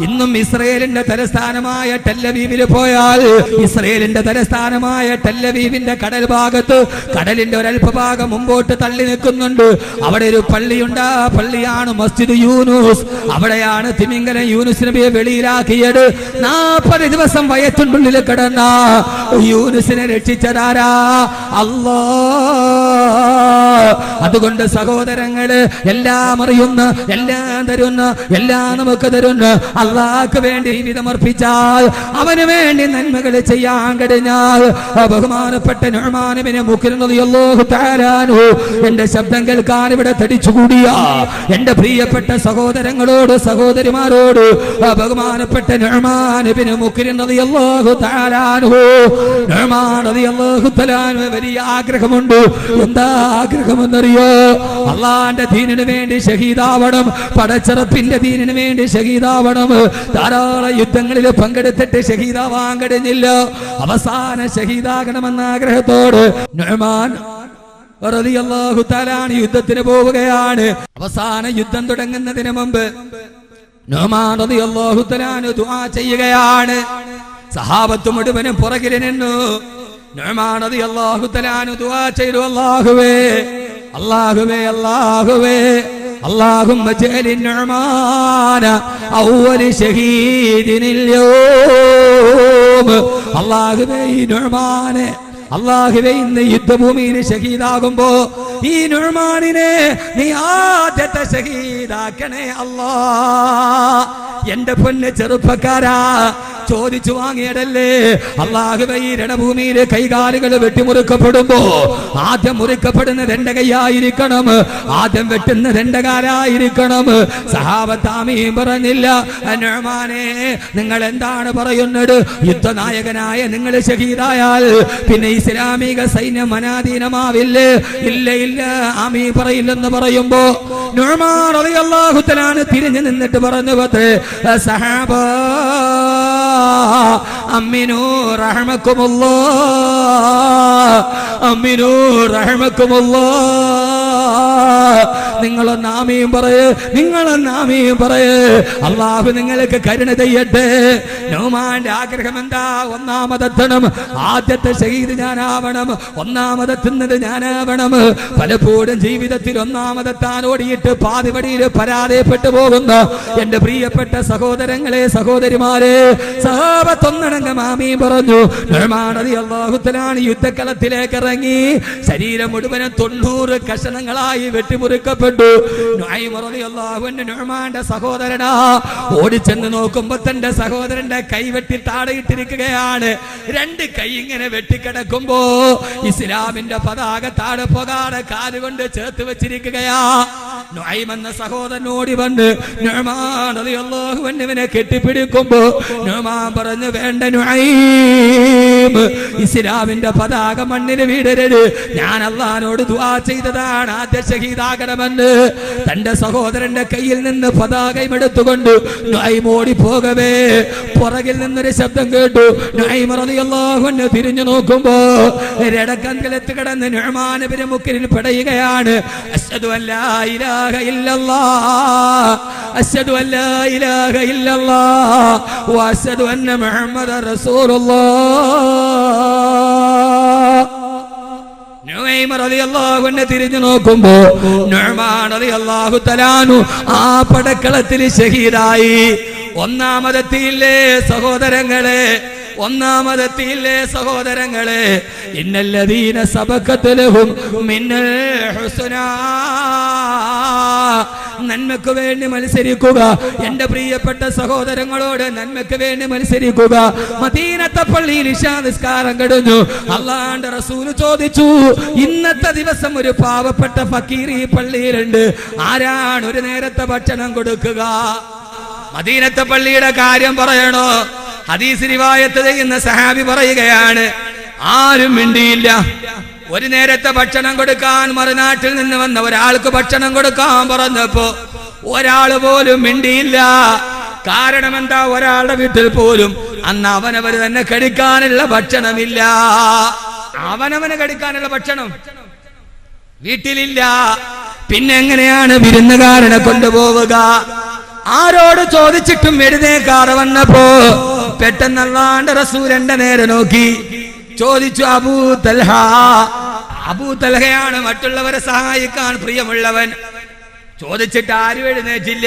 ഇന്നും ഇസ്രയേലിന്റെ തലസ്ഥാനമായ ടെല്ലവീവിൽ പോയാൽ ഇസ്രയേലിന്റെ തലസ്ഥാനമായ ടെല്ലവീവിന്റെ കടൽ ഭാഗത്ത് കടലിന്റെ ഒരൽപഭാഗം മുമ്പോട്ട് തള്ളി നിൽക്കുന്നുണ്ട്. അവിടെ ഒരു പള്ളിയുണ്ട്. ആ പള്ളിയാണ് മസ്ജിദ് യൂനുസ്. അവിടെയാണ് തിമിംഗലൻ യൂനുസ് നബിയെ വെളിയിലാക്കിയത്. 40 ദിവസം വയറ്റിനുള്ളിൽ കിടന്ന യൂനുസിനെ രക്ഷിച്ചതാരാ? അല്ലാഹ്. അതുകൊണ്ട് സഹോദരങ്ങള്, എല്ലാം അറിയുന്ന, എല്ലാം തരുന്ന, എല്ലാം നമുക്ക് തരുന്ന അള്ളാഹ്ക്ക് വേണ്ടി ജീവിതമർപ്പിച്ചാൽ, അവന് വേണ്ടി നന്മകൾ ചെയ്യാൻ കഴിഞ്ഞാൽ, ബഹുമാനപ്പെട്ട നുഅ്മാൻ ഇബ്നു മുഖിർ റളിയല്ലാഹു തആല അൻഹു എന്റെ ശബ്ദം കേൾക്കാൻ ഇവിടെ തടിച്ചുകൂടിയ എന്റെ പ്രിയപ്പെട്ട സഹോദരങ്ങളോട് സഹോദരിമാരോട് ബഹുമാനപ്പെട്ട നുഅ്മാൻ ഇബ്നു മുഖിർ റളിയല്ലാഹു തആല അൻഹു വലിയ ആഗ്രഹമുണ്ട്. എന്താ ആഗ്രഹമെന്നറിയോ? അള്ളാന്റെ ദീനിന് വേണ്ടി ഷഹീദാവണം, പടച്ചറപ്പിന്റെ ദീനിന് വേണ്ടി ഷഹീദാവണം. ധാരാളം യുദ്ധങ്ങളിൽ പങ്കെടുത്തിട്ട് ഷഹീദാവാൻ കഴിഞ്ഞില്ല. അവസാന ഷഹീദാകണമെന്ന ആഗ്രഹത്തോട് നുഅ്മാൻ റളിയല്ലാഹു തആല യുദ്ധത്തിന് പോവുകയാണ്. അവസാന യുദ്ധം തുടങ്ങുന്നതിന് മുമ്പ് നുഅ്മാൻ റളിയല്ലാഹു തആല ദുആ ചെയ്യുകയാണ്. സഹാബത്ത് മുഴുവനും പുറകിൽ നിന്നു. നുഅ്മാൻ റളിയല്ലാഹു തആല ദുആ ചെയ്തു, അല്ലാഹുവേ അല്ലാഹുവേ അല്ലാഹുവേ اللهم اجعل النعمان أول شهيد اليوم. അല്ലാഹുവേ ഈ നുഅ്മാനെ, അല്ലാഹുവേ ഇന്ന് യുദ്ധഭൂമിയിൽ ഷഹീദാകുമ്പോ ഈ നുഅ്മാനിനെ നീ ആദ്യത്തെ ഷഹീദാക്കണേ അല്ലാഹ്. എന്റെ പൊന്ന് ചെറുപ്പക്കാരാ, ചോദിച്ചു വാങ്ങിയതല്ലേ? അല്ലാഹുവേ ഈ രണഭൂമിയിലെ കൈകാലുകൾ വെട്ടിമുറിക്കപ്പെടുമ്പോ ആദ്യം മുറിക്കപ്പെടുന്നത് എന്റെ കൈയായിരിക്കണം, ആദ്യം വെട്ടുന്നത് എന്റെ കാലായിരിക്കണം. സഹാബത്ത് ആമീൻ പറഞ്ഞില്ല. നുഅ്മാനെ, നിങ്ങൾ എന്താണ് പറയുന്നത്? യുദ്ധനായകനായ നിങ്ങൾ ഷഹീദായാൽ പിന്നെ ഇസ്ലാമിക സൈന്യം അനാധീനമാവില്ലേ? ഇല്ല ഇല്ല, ആമീൻ പറയില്ലെന്ന് പറയുമ്പോ നുഅ്മാൻ റളിയല്ലാഹു തആല തിരിഞ്ഞു നിന്നിട്ട് പറഞ്ഞു, സഹാബ അമ്മിനു റഹ്മക്കുമുല്ലാഹ്, അമ്മിനു റഹ്മക്കുമുല്ലാഹ്. നിങ്ങളൊന്ന് ആമീൻ പറയ്, നിങ്ങളൊന്ന് ആമീൻ പറയ്. അല്ലാഹു നിങ്ങൾക്ക് കരുണ ചെയ്യട്ടെ. നുഅ്മാന്റെ ആഗ്രഹം എന്താ? ഒന്നാമതെത്തണം, ആദ്യത്തെ ഷഹീദ് ഞാനാവണം, ഒന്നാമതെത്തുന്നത് ഞാനാവണം. പലപ്പോഴും ജീവിതത്തിൽ ഒന്നാമതെത്താൻ ഓടിയിട്ട് പാതിവടിയിൽ പരാജയപ്പെട്ടു പോകുന്ന എന്റെ പ്രിയപ്പെട്ട സഹോദരങ്ങളെ, സഹോദരിമാരെ, സഹാബത്ത് ഒന്നടങ്കം ആമീൻ പറഞ്ഞു. നുഅ്മാൻ റളിയല്ലാഹു തആല യുദ്ധക്കളത്തിലേക്ക് ഇറങ്ങി. ശരീരം മുഴുവനും 90 കഷണങ്ങളായി വെട്ടിമുറിക്കപ്പെട്ടു. നുഅയ്ം റളിയല്ലാഹു അൻഹു നുഅ്മാന്റെ സഹോദരനാ. ഓടിച്ചെന്ന് നോക്കുമ്പോ തന്റെ സഹോദരന്റെ കൈ വെട്ടി താഴെയിട്ടിരിക്കുകയാണ്. 2 കൈ ഇങ്ങനെ വെട്ടിക്കിടക്കുമ്പോ ഇസ്ലാമിന്റെ പതാക താഴെ പോകാതെ കാലുകൊണ്ട് ചേർത്ത് വെച്ചിരിക്കുകയാ. നുഅയ്ം എന്ന സഹോദരൻ ഓടി വന്ന് നുഅ്മാൻ റളിയല്ലാഹു അൻഹുവിനെ കെട്ടിപ്പിടിക്കുമ്പോ നുഅ്മാൻ പറഞ്ഞു, വേണ്ട നുഅയ്ം, ഇസ്ലാമിന്റെ പതാക മണ്ണിൽ വീടരുത്. ഞാൻ അല്ലാഹുവോട് ദുആ ചെയ്തതാണ് ആദ്യ ഷഹീദാകണമെന്ന്. തന്റെ സഹോദരന്റെ കയ്യിൽ നിന്ന് പതാകയും എടുത്തുകൊണ്ട് നുഅയ്ം ഓടി പോകവേ പുറകിൽ നിന്നൊരു ശബ്ദം കേട്ടു. നുഅയ്ം റളിയല്ലാഹു അൻഹു തിരിഞ്ഞു നോക്കുമ്പോ രടക്കൻകലത്ത് കിടന്ന് നുഅ്മാൻ ഇബ്നു മുഖിർ പിടയുകയാണ്. അശ്ഹദു അല്ലാ ഇലാഹ ഇല്ലല്ലാഹ്, അശ്ഹദു അല്ലാ ഇലാഹ ഇല്ലല്ലാഹ് വ അശ്ഹദു അന്ന മുഹമ്മദർ റസൂലുള്ളാഹ്. നുഅയ്ം റളിയല്ലാഹു അൻഹു തിരിഞ്ഞു നോക്കുമ്പോ നുഅ്മാൻ റളിയല്ലാഹു തആല ആ പടക്കളത്തിൽ ഷഹീദായി. ഒന്നാമതെത്തിയില്ലേ സഹോദരങ്ങളെ? ഒന്നാമതെത്തിയില്ലേ സഹോദരങ്ങളെ? ഇന്നല്ലദീന സബഖത് ലഹും മിനൽ ഹുസ്നാ. നന്മയ്ക്ക് വേണ്ടി മത്സരിക്കുക. എന്റെ പ്രിയപ്പെട്ട സഹോദരങ്ങളോട് നന്മയ്ക്ക് വേണ്ടി മത്സരിക്കുക. മദീനത്തെ പള്ളിയിൽ ഇശാ നിസ്കാരം കഴിഞ്ഞു. അല്ലാഹുവിന്റെ റസൂൽ ചോദിച്ചു, ഇന്നത്തെ ദിവസം ഒരു പാവപ്പെട്ട ഫക്കീർ ഈ പള്ളിയിലുണ്ട്, ആരാണ് ഒരു നേരത്തെ ഭക്ഷണം കൊടുക്കുക? മദീനത്തെ പള്ളിയുടെ കാര്യം പറയണോ? ഹദീസ് റിവായത്ത് ചെയ്യുന്ന സഹാബി പറയുകയാണ്, ആരും മിണ്ടിയില്ല. ഒരു നേരത്തെ ഭക്ഷണം കൊടുക്കാൻ മറുനാട്ടിൽ നിന്ന് വന്ന ഒരാൾക്ക് ഭക്ഷണം കൊടുക്കാൻ പറഞ്ഞപ്പോ ഒരാൾ പോലും മിണ്ടിയില്ല. കാരണം എന്താ? ഒരാളുടെ വീട്ടിൽ പോലും അന്ന് അവനവന് തന്നെ കഴിക്കാനുള്ള ഭക്ഷണമില്ല. അവനവന് കഴിക്കാനുള്ള ഭക്ഷണം വീട്ടിലില്ല. പിന്നെ എങ്ങനെയാണ് വിരുന്നുകാരനെ കൊണ്ടുപോവുക? ആരോട് ചോദിച്ചിട്ടും എഴുന്നേക്കാതെ വന്നപ്പോ പെട്ടെന്ന് അല്ലാഹുവിന്റെ റസൂൽ എന്റെ നേരെ നോക്കി ചോദിച്ചു, അബൂ തൽഹ. അബൂ തൽഹയാണ് മറ്റുള്ളവരെ സഹായിക്കാൻ പ്രിയമുള്ളവൻ. ചോദിച്ചിട്ട് ആരും എഴുന്നേറ്റില്ല.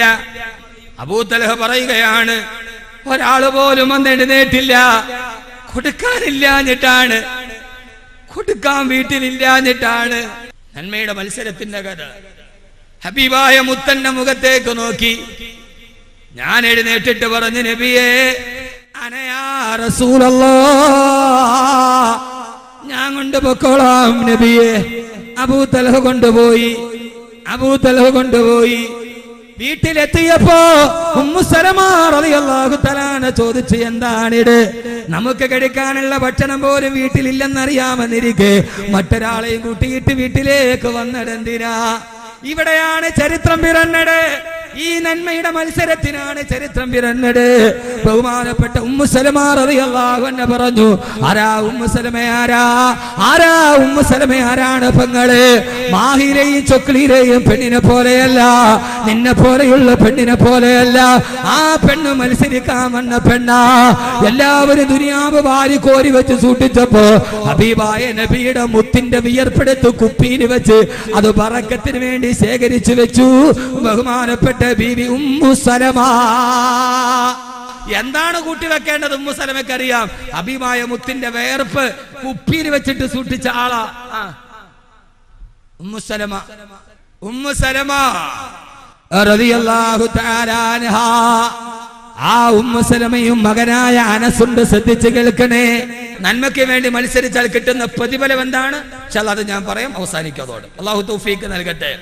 അബൂ തൽഹ പറയുകയാണ്, ഒരാള് പോലും വന്ന് എഴുന്നേറ്റില്ല. കൊടുക്കാനില്ലാഞ്ഞിട്ടാണ്, കൊടുക്കാൻ വീട്ടിലില്ലാഞ്ഞിട്ടാണ്. നന്മയുടെ മത്സരത്തിന്റെ കഥ. ഹബീബായ മുത്തന്റെ മുഖത്തേക്ക് നോക്കി ഞാൻ എഴുന്നേറ്റിട്ട് പറഞ്ഞു, നബിയേ അനയാ റസൂലല്ലാഹ്, ഞാൻ കൊണ്ടുപോയിക്കോളാം നബിയേ. അബൂ തൽഹ കൊണ്ടുപോയി. അബൂ തൽഹ കൊണ്ടുപോയി. വീട്ടിലെത്തിയപ്പോ ഉമ്മു സലമ റളിയല്ലാഹു തആല ചോദിച്ചു, എന്താണിത്? നമുക്ക് കഴിക്കാനുള്ള ഭക്ഷണം പോലും വീട്ടിലില്ലെന്നറിയാമെന്നിരിക്കെ മറ്റൊരാളെയും കൂട്ടിയിട്ട് വീട്ടിലേക്ക് വന്നതെന്തിനാ? ഇവിടെയാണ് ചരിത്രം പിറന്നത്. ഈ നന്മയുടെ മത്സരത്തിനാണ് ചരിത്രം പിറന്നത്. ബഹുമാനപ്പെട്ട ഉമ്മു സലമ റളിയല്ലാഹു അൻഹ പറഞ്ഞു, ആരാ ഉമ്മു സലമ? ആരാ ഉമ്മു സലമ? ആരാണ് പെങ്ങള്? മാഹിരെയും ചൊക്ലിയിലെയും പെണ്ണിനെ പോലെയല്ല, നിന്നെ പോലെയുള്ള പെണ്ണിനെ പോലെയല്ല. ആ പെണ്ണ് മത്സരിക്കാൻ വന്ന പെണ്ണാ. എല്ലാവരും ദുനിയാവ് വാരി കോരി വെച്ച് സൂക്ഷിച്ചപ്പോ ഹബീബായ നബിയുടെ മുത്തിന്റെ വിയർപ്പെടുത്ത് കുപ്പിയിൽ വെച്ച് അത് ബറക്കത്തിന് വേണ്ടി ശേഖരിച്ചു വെച്ചു. ബഹുമാനപ്പെട്ട ബീവി ഉമ്മു സലമ. എന്താണ് കൂട്ടി വെക്കേണ്ടത്? ഉമ്മു സലമയ്ക്ക് അറിയാം. ഹബീബായ മുത്തിന്റെ വേർപ്പ് കുപ്പിയിൽ വെച്ചിട്ട് സൂക്ഷിച്ച ആളാ ഉമ്മു സലമ. ഉമ്മു സലമ റളിയല്ലാഹു തആല അൻഹാ. ആ ഉമ്മു സലമയും മകനായ അനസുണ്ട്. ശ്രദ്ധിച്ച് കേൾക്കണേ. നന്മയ്ക്ക് വേണ്ടി മത്സരിച്ചാൽ കിട്ടുന്ന പ്രതിഫലം എന്താണ്? അത് ഞാൻ പറയാം, അവസാനിക്കാതോടെ. അല്ലാഹു തൗഫീഖ് നൽകട്ടെ.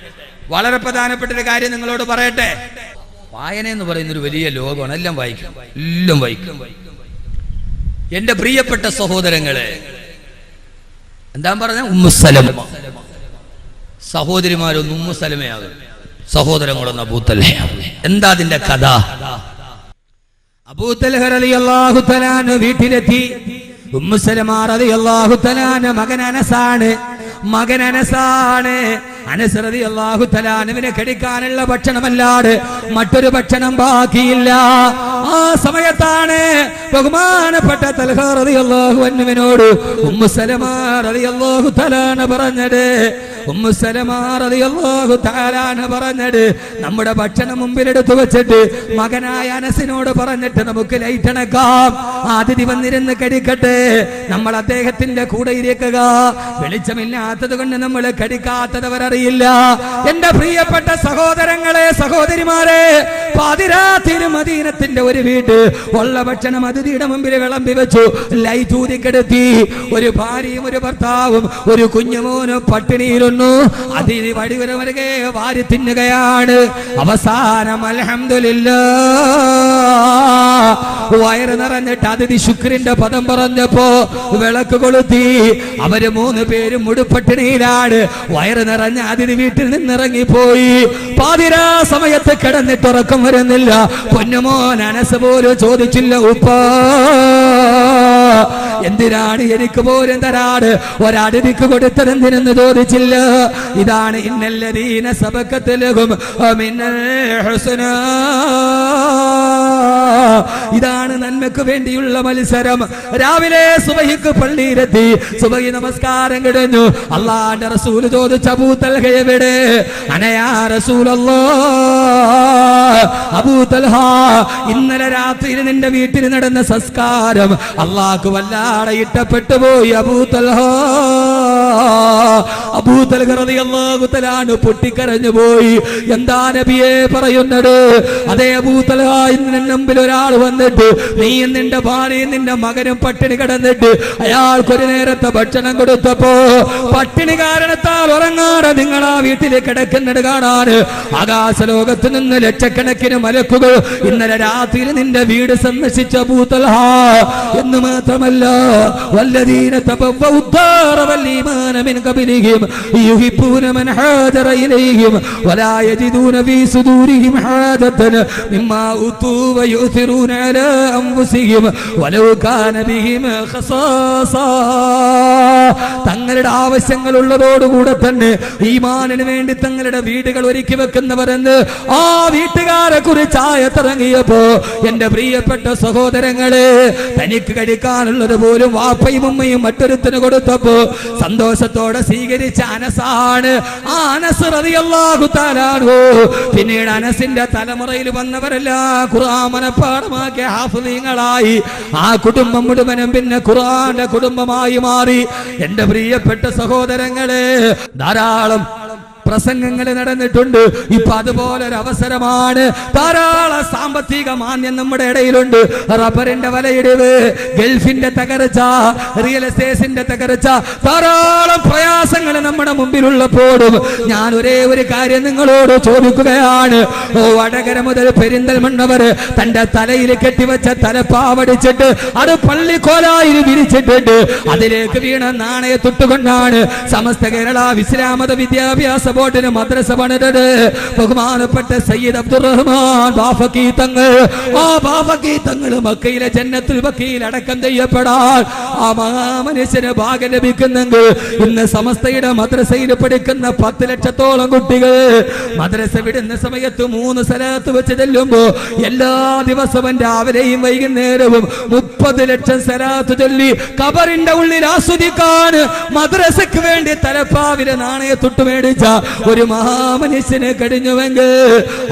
വളരെ പ്രധാനപ്പെട്ട ഒരു കാര്യം നിങ്ങളോട് പറയട്ടെ. വായന എന്ന് പറയുന്ന ഒരു വലിയ ലോകമാണ്. എല്ലാം വായിക്കും, എല്ലാം വായിക്കും. എന്റെ പ്രിയപ്പെട്ട സഹോദരങ്ങളെ, എന്താ പറഞ്ഞ? ഉമ്മു സലമ. സഹോദരിമാരൊന്നും ഉമ്മു സലമയാകും, സഹോദരങ്ങളൊന്നും അബൂ തൽഹയാകും. എന്താ അതിന്റെ കഥ? അബൂ തൽഹ റളിയല്ലാഹു തആല വീട്ടിലെത്തി. ഉമ്മു സലമ റളിയല്ലാഹു തആല മകൻ അനസാണ്. അനസ് റളിയല്ലാഹു തആല അവനെ കഴിക്കാനുള്ള ഭക്ഷണമല്ലാതെ മറ്റൊരു ഭക്ഷണം ബാക്കിയില്ല. ആ സമയത്താണ് ബഹുമാനപ്പെട്ട തൽഹ റളിയല്ലാഹു അൻഹുവിനോട് ഉമ്മു സലമ റളിയല്ലാഹു തആല പറഞ്ഞത്. ഉമ്മു സലമ റളിയല്ലാഹു തആല പറഞ്ഞത്, നമ്മുടെ ഭക്ഷണം മുമ്പിലെടുത്തു വെച്ചിട്ട് മകനായ അനസിനോട് പറഞ്ഞിട്ട് നമുക്ക് ലൈറ്റ് അണക്കാം, അതിഥി വന്നിരുന്ന് കഴിക്കട്ടെ, നമ്മൾ അദ്ദേഹത്തിന്റെ കൂടെ ഇരിക്കുക. വെളിച്ചമില്ലാത്തത് കൊണ്ട് നമ്മൾ കഴിക്കാത്തതവരറിയില്ല. എന്റെ പ്രിയപ്പെട്ട സഹോദരങ്ങളെ, സഹോദരിമാരെ, പാതിരാത്രി മദീനത്തിന്റെ ഒരു വീട് ഉള്ള ഭക്ഷണം അതിഥിയുടെ മുമ്പിൽ വിളമ്പി വെച്ചു. ലൈറ്റ് ഊതിക്കെടുത്തി. ഒരു ഭാര്യയും ഒരു ഭർത്താവും ഒരു കുഞ്ഞുമോനും പട്ടിണിയിലൊന്നു. അതിഥി വടിവരവരെ വാരി തിന്നുകയാണ്. അവസാനം അൽഹംദുലില്ലാഹ് വയറ് നിറഞ്ഞിട്ട് അതിഥി ശുക്രിന്റെ പദം പറഞ്ഞപ്പോ വിളക്ക് കൊളുത്തി. അവര് 3 പേരും മുടുപട്ടിണിയിലാണ്. വയറ് നിറഞ്ഞ അതിഥി വീട്ടിൽ നിന്നിറങ്ങിപ്പോയി. പാതിരാ സമയത്ത് കിടന്നിട്ടുറക്കം വരുന്നില്ല. പൊന്നുമോൻ അനസ് പോലും ചോദിച്ചില്ല, ഉപ്പാ എന്തിനാണ് എനിക്ക് പോലും തരാട് ഒരതിഥിക്ക് കൊടുത്തതെന്തിനെന്ന് ചോദിച്ചില്ല. ഇതാണ് ഇന്നല്ലദീന സബഖത് ലഹും മിനൽ ഹുസ്നാ. ഇതാണ് നന്മയ്ക്ക് വേണ്ടിയുള്ള മത്സരം. രാവിലെ സുബഹിക്ക് പള്ളിയിലെത്തി. സുബഹി നമസ്കാരം കഴിഞ്ഞു. അല്ലാഹുവിന്റെ റസൂൽ ചോദിച്ചു, അബൂ തൽഹ എവിടെ? അനയാ റസൂലല്ലാഹ്. അബൂ തൽഹ, ഇന്നലെ രാത്രിയിൽ നിന്റെ വീട്ടിൽ നടന്ന സംസ്കാരം അള്ളാഹ്ക്ക് വല്ലാതെ ഇഷ്ടപ്പെട്ടു പോയി. അബൂ തൽഹ റളിയല്ലാഹു തആല പൊട്ടിക്കരഞ്ഞു പോയി. എന്താ നബിയെ പറയുന്നത്? അതേ അബൂ തൽഹ, ഇന്ന് മുമ്പിൽ ഒരാൾ വന്നിട്ട് നീയും നിന്റെ ഭാര്യയും നിന്റെ മകനും പട്ടിണി കിടന്നിട്ട് അയാൾക്കൊരു നേരത്തെ ഭക്ഷണം കൊടുത്തപ്പോ പട്ടിണി കാരണത്താൽ ഉറങ്ങാതെ നിങ്ങൾ ആ വീട്ടിൽ കിടക്കുന്നത് കാണാൻ ആകാശലോകത്ത് നിന്ന് ലക്ഷക്കണക്കിന് മലക്കുകൾ ഇന്നലെ രാത്രിയിൽ നിന്റെ വീട് സന്ദർശിച്ച അബൂ തൽഹ. എന്ന് മാത്രമല്ല, വല്ലദീന തബവ്വഉ الدار والإيمان من قبلهم يحبون من هاجر إليهم ولا يجدون في صدورهم حاجة مما أوتوا ويؤثرون على أنفسهم ولو كان بهم خصاصة. തങ്ങളുടെ ആവശ്യങ്ങളുള്ളതോടുകൂടെ തന്നെ ഈമാനിന് വേണ്ടി തങ്ങളുടെ വീടുകൾ ഒരുക്കി വെക്കുന്നവരെന്ന് ആ വീട്ടുകാരെ കുറിച്ച് ആയത്തിറങ്ങിയപ്പോ എന്റെ പ്രിയപ്പെട്ട സഹോദരങ്ങളെ, തനിക്ക് കഴിക്കാനുള്ളത് പോലും വാപ്പയും ഉമ്മയും മറ്റൊരുത്തിന് കൊടുത്തപ്പോ സന്തോഷത്തോടെ സ്വീകരിച്ച അനസാണ്. ആ അനസ് റളിയല്ലാഹു തആല അൻഹു. പിന്നീട് അനസിന്റെ തലമുറയിൽ വന്നവരെല്ലാം ഖുർആൻ മനപ്പാഠമാക്കിയ ഹാഫിളീങ്ങളായി. ആ കുടുംബം മുഴുവനും പിന്നെ ഖുർആന്റെ കുടുംബമായി മാറി. എന്റെ പ്രിയപ്പെട്ട സഹോദരങ്ങളെ, ധാരാളം പ്രസംഗങ്ങൾ നടന്നിട്ടുണ്ട്. ഇപ്പൊ അതുപോലെ ഒരു അവസരമാണ്. ധാരാളം സാമ്പത്തിക മാന്യം നമ്മുടെ ഇടയിലുണ്ട്. റബ്ബറിന്റെ വലയിടിവ്, ഗൾഫിന്റെ തകർച്ച, റിയൽ എസ്റ്റേറ്റിന്റെ തകർച്ച, ധാരാളം പ്രയാസങ്ങൾ നമ്മുടെ മുമ്പിലുള്ളപ്പോഴും ഞാൻ ഒരേ ഒരു കാര്യം നിങ്ങളോട് ചോദിക്കുകയാണ്. വടകര മുതൽ പെരിന്തൽമണ്ണ വരെ തന്റെ തലയിൽ കെട്ടിവെച്ച തലപ്പാവടിച്ചിട്ട് അത് പള്ളിക്കോലായിൽ വിരിച്ചിട്ടുണ്ട്. അതിലേക്ക് വീണ നാണയത്തൊട്ടുകൊണ്ടാണ് സമസ്ത കേരള ഇസ്ലാമത വിദ്യാഭ്യാസ ബോർഡിന് മദ്രസ പണിതത് ബഹുമാനപ്പെട്ട സയ്യിദ് അബ്ദുറഹ്മാൻ ബാഫഖി തങ്ങൾ. ആ ബാഫഖി തങ്ങൾ മക്കയിലെ ജന്നത്തുൽ ബഖീൽ അടക്കം ചെയ്യപ്പെടാൻ ആ മഹാമനുഷ്യന് ഭാഗ്യം ലഭിക്കുന്നെങ്കിൽ ഇന്ന് സമസ്തയുടെ മദ്രസയിൽ പഠിക്കുന്ന 10 ലക്ഷത്തോളം കുട്ടികൾ മദ്രസ വിടുന്ന സമയത്ത് 3 സലാത്ത് വെച്ച് ചെല്ലുമ്പോ എല്ലാ ദിവസവും രാവിലെയും വൈകുന്നേരവും 30 ലക്ഷം സലാത്ത് ചൊല്ലി ഖബറിന്റെ ഉള്ളിൽ ആസ്വദിക്കാൻ മദ്രസയ്ക്ക് വേണ്ടി തലപ്പാവിലെ നാണയത്തൊട്ട് മേടിച്ച ഒരു മഹാമനുഷ്യന് കഴിഞ്ഞുവെങ്കിൽ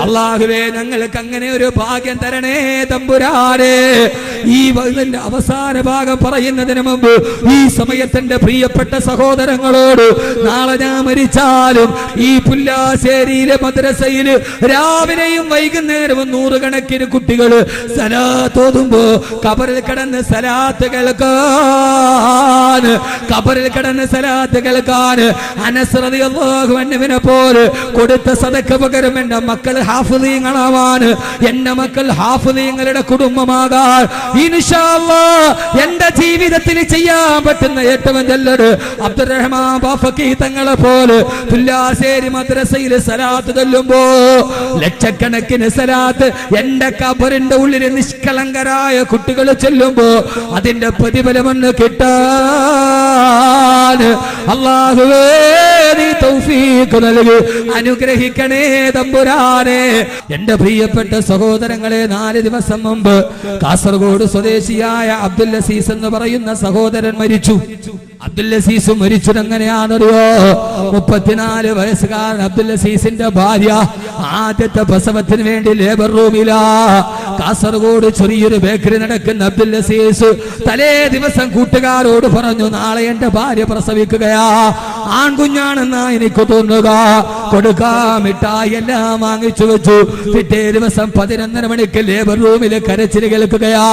അല്ലാഹുവേ ഞങ്ങൾക്ക് അങ്ങനെ ഒരു ഭാഗ്യം തരണേ തമ്പുരാനെ. ഈ അവസാന ഭാഗം പറയുന്നതിന് മുമ്പ് ഈ സമയത്തിന്റെ പ്രിയപ്പെട്ട സഹോദരങ്ങളോട്, നാളെ ഞാൻ മരിച്ചാലും ഈ പുല്ലാശ്ശേരിയിലെ മദ്രസയിൽ രാവിലെയും വൈകുന്നേരവും 100 കണക്കിന് കുട്ടികൾ സലാത്ത് ഓതുമ്പോ ഖബറിൽ കിടന്ന് സലാത്ത് കേൾക്കാൻ, ഖബറിൽ കിടന്ന് സലാത്ത് കേൾക്കാൻ അനസ് റളിയല്ലാഹു അൻഹുവിനെ പോലെ കൊടുത്ത സദഖ പകരം എന്റെ മക്കൾ ഹാഫിളീങ്ങളാവാൻ, എന്റെ മക്കൾ ഹാഫിളീങ്ങളുടെ കുടുംബമാകാൻ ഇൻഷാ അല്ലാഹ് എന്റെ ജീവിതത്തിൽ ചെയ്യാൻ പറ്റുന്ന ഏറ്റവും നല്ലത് അബ്ദുറഹ്മാൻ ബാഫഖി തങ്ങളെ പോലെ പുല്ലാശ്ശേരി മദ്രസയിൽ സലാത്ത് ചൊല്ലുമ്പോ ലക്ഷക്കണക്കിന് സലാത്ത് എന്റെ ഖബറിന്റെ ഉള്ളിൽ നിഷ്കളങ്കരായ കുട്ടികൾ ചൊല്ലുമ്പോ അതിന്റെ പ്രതിഫലമെന്ന് കിട്ടാൻ അല്ലാഹുവേ നീ തൗഫീഖ് നൽകി അനുഗ്രഹിക്കണേ തമ്പുരാനെ. എന്റെ പ്രിയപ്പെട്ട സഹോദരങ്ങളെ, 4 ദിവസം മുമ്പ് കാസർഗോഡ് സ്വദേശിയായ അബ്ദുൽ അസീസ് എന്ന് പറയുന്ന സഹോദരൻ മരിച്ചു. അബ്ദുൽ അസീസ് മരിച്ചത് എങ്ങനെയാണെന്നറിയോ? 34 വയസ്സുകാരൻ അബ്ദുൽ അസീസിന്റെ ഭാര്യ ആദ്യത്തെ പ്രസവത്തിന് വേണ്ടി ലേബർ റൂമിലാ. കാസർഗോഡ് ചെറിയൊരു ബേക്കറി നടക്കുന്ന അബ്ദുൽ അസീസ് തലേ ദിവസം കൂട്ടുകാരോട് പറഞ്ഞു, നാളെ എന്റെ ഭാര്യ പ്രസവിക്കുകയാ, ആൺകുഞ്ഞാണെന്നാ എനിക്ക് തോന്നുക, കൊടുക്കാൻ മിഠായി എല്ലാം വാങ്ങിച്ചു വെച്ചു. പിറ്റേ ദിവസം 11:30 മണിക്ക് ലേബർ റൂമിൽ കരച്ചിൽ കേൾക്കുകയാ.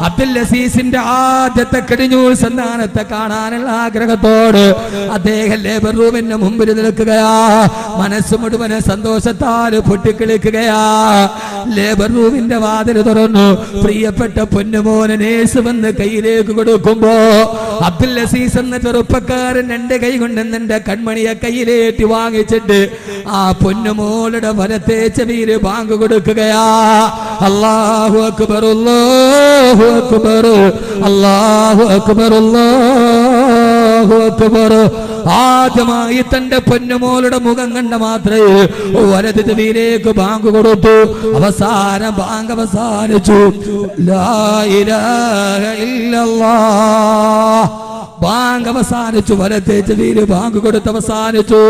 അബ്ദുൽ അസീസിന്റെ ആദ്യത്തെ കടിഞ്ഞൂൽ സന്താനത്തെ കാണാനുള്ള ആഗ്രഹത്തോട് അദ്ദേഹം ലേബർ റൂമിന് മുമ്പിൽ നിൽക്കുകയാ. മനസ്സ് മുഴുവൻ സന്തോഷത്താൽ പൊട്ടിക്കിളിക്കുകയാ. ലേബർ റൂമിന്റെ വാതിൽ തുറന്നു. പ്രിയപ്പെട്ട പൊന്നുമോനെ നേഴ്സ് വന്ന് കയ്യിലേക്ക് കൊടുക്കുമ്പോ അബ്ദുൽ അസീസ് എന്ന ചെറുപ്പക്കാരൻ എന്റെ കൈ കൊണ്ട് എന്റെ കൺമണിയെ കയ്യിലേറ്റി വാങ്ങിച്ചിട്ട് ആ പൊന്നുമോളുടെ വലത്തെ ചെവിയിൽ ബാങ്ക് കൊടുക്കുകയാ. അല്ലാഹു അക്ബർ അല്ലാഹു അക്ബർ അല്ലാഹു അക്ബർ അല്ലാഹു അക്ബർ. ആദ്യമായി തന്റെ പൊന്നുമോളുടെ മുഖം കണ്ട മാത്രമേ വലത് ചെവിയിലേക്ക് ബാങ്ക് കൊടുത്തു. അവസാനം ബാങ്ക് അവസാനിച്ചു. ലാ ഇലാഹ ഇല്ലല്ലാഹ് ബാങ്ക് അവസാനിച്ചു, വലത്തെ ചെവിയിൽ ബാങ്ക് കൊടുത്ത് അവസാനിച്ചു.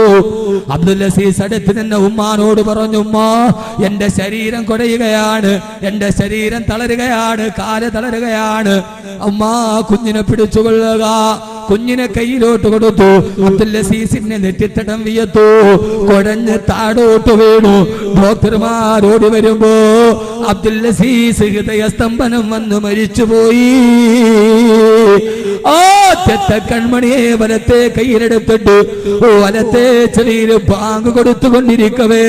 അബ്ദുൽ അസീസ് അടുത്ത് നിന്ന് ഉമ്മാനോട് പറഞ്ഞു, ഉമ്മ എന്റെ ശരീരം കുടയുകയാണ്, എന്റെ ശരീരം തളരുകയാണ്, കാല് തളരുകയാണ്. ഉമ്മ കുഞ്ഞിനെ പിടിച്ചുകൊള്ളുക. കുഞ്ഞിനെ കയ്യിലോട്ട് കൊടുത്തു. അബ്ദുൽ അസീസിനെ നെറ്റിത്തടം വിയർത്തു, കുഴഞ്ഞ് താഴോട്ട് വീണു. ഡോക്ടർമാരോട് വരുമ്പോ അബ്ദുൽ അസീസ് ഹൃദയസ്തംഭനം വന്ന് മരിച്ചുപോയി. ആദ്യത്തെ കൺമണിയെ വലത്തെ കയ്യിലെടുത്തിട്ട് വലത്തെ ചെവിയിൽ ബാങ്ക് കൊടുത്തുകൊണ്ടിരിക്കവേ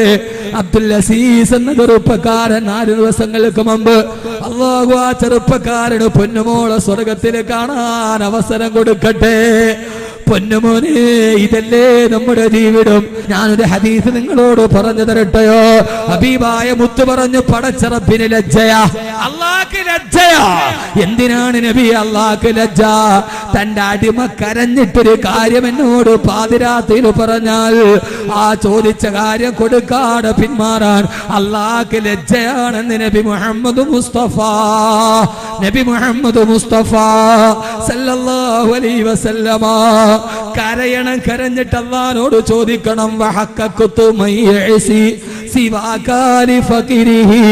അബ്ദുൽ അസീസ് എന്ന ചെറുപ്പക്കാരൻ 4 ദിവസങ്ങൾക്ക് മുമ്പ് അല്ലാഹു ആ ചെറുപ്പക്കാരന് പൊന്നുമോളെ സ്വർഗത്തിൽ കാണാൻ അവസരം കൊടുക്കട്ടെ. പൊന്നുമോനെ, ഇതല്ലേ നമ്മുടെ ജീവിതം. ഞാനൊരു ഹദീസ് നിങ്ങളോട് പറഞ്ഞു തരട്ടെയോ? ഹബീബായ മുത്ത് പറഞ്ഞു, പടച്ചറപ്പിന് ലജ്ജയാ, അല്ലാഹുവിന് ലജ്ജയാ. എന്തിനാണ് നബി അല്ലാഹുവിന് ലജ്ജ? തന്റെ അടിമ കരഞ്ഞിട്ടൊരു കാര്യം എന്നോട് പാതിരാത്രിയിൽ പറഞ്ഞാൽ ആ ചോദിച്ച കാര്യം കൊടുക്കാതെ പിന്മാറാൻ അല്ലാഹുവിന് ലജ്ജയാണെന്ന് നബി മുഹമ്മദ് മുസ്തഫ സല്ലല്ലാഹു അലൈഹി വസല്ലമ. കരയണം, കരഞ്ഞിട്ട് അല്ലാഹുവോട് ചോദിക്കണം, വഹഖഖതു മയ്യസി സിവാകാലി ഫഖിരിഹി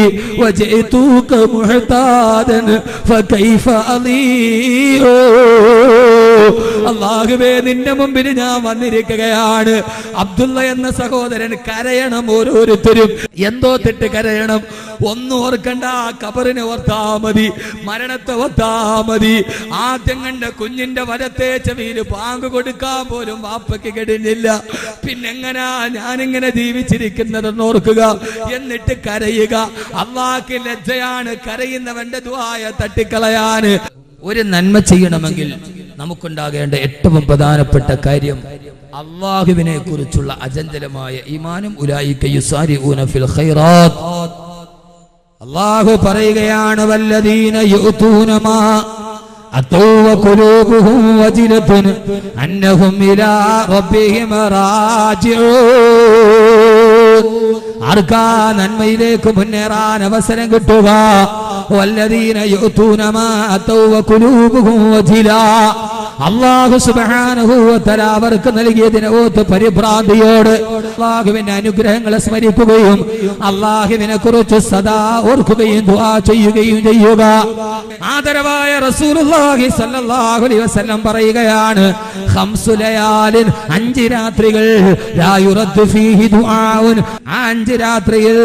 വജഇതുക മുഹ്താദൻ ഫകൈഫ അലീഹു. അല്ലാഹുവേ, നിന്റെ മുമ്പിൽ ഞാൻ വന്നിരിക്കുകയാണ്. അബ്ദുള്ള എന്ന സഹോദരൻ കരയണം. ഓരോരുത്തരും എന്തോ തെറ്റ് കരയണം. ഒന്നും ഓർക്കണ്ട, ഖബറിനെ ഓർത്താ മതി, മരണത്തെ ഓർത്താ മതി. ആദ്യം കണ്ട കുഞ്ഞിന്റെ വലത്തെ ചെവിയിൽ ബാങ്ക് കൊടുക്കാൻ പോലും വാപ്പയ്ക്ക് കഴിഞ്ഞില്ല. പിന്നെങ്ങനാ ഞാനിങ്ങനെ ജീവിച്ചിരിക്കുന്നതെന്ന് ഓർക്കുക, എന്നിട്ട് കരയുക. അല്ലാഹുവിന് ലജ്ജയാണ് കരയുന്നവന്റെ ദുആയ തട്ടിക്കളയാന്. ഒരു നന്മ ചെയ്യണമെങ്കിൽ നമുക്കുണ്ടാകേണ്ട ഏറ്റവും പ്രധാനപ്പെട്ട കാര്യം അല്ലാഹുവിനെ കുറിച്ചുള്ള അചഞ്ചലമായ ഈമാനും. ഉലൈക യുസാരിഊന ഫിൽ ഖൈറാത്ത്. അല്ലാഹു പറയുകയാണ്, വല്ലദീന യുഅതൂന മാ അതൗ വഖുലൂബുഹും വജിലത്തുൻ അന്നഹും ഇലാ റബ്ബിഹിം റാജിഊൻ. ആർക്കാ നന്മയിലേക്ക് മുന്നേറാൻ അവസരം കിട്ടുക? വല്ലദീന യുഅതൂന മാ അതൗ വഖുലൂബുഹും വജിലാ. അല്ലാഹു സുബ്ഹാനഹു വ തആല അവർക്ക് നൽകിയതിനെ ഓർത്ത് പരിഭ്രാന്തിയോട് അല്ലാഹുവിന്റെ അനുഗ്രഹങ്ങളെ സ്മരിക്കുകയും അല്ലാഹുവിനെ കുറിച്ച് സദാ ഓർക്കുകയും ദുആ ചെയ്യുകയും ചെയ്യുക. ആദരവായ റസൂലുള്ളാഹി സ്വല്ലല്ലാഹു അലൈഹി വസല്ലം പറയുകയാണ്, 5 ലയാലിൻ, 5 രാത്രികൾ, ലാ യുറദ്ദു ഫീഹി ദുആഉൻ. 5 രാത്രിയിൽ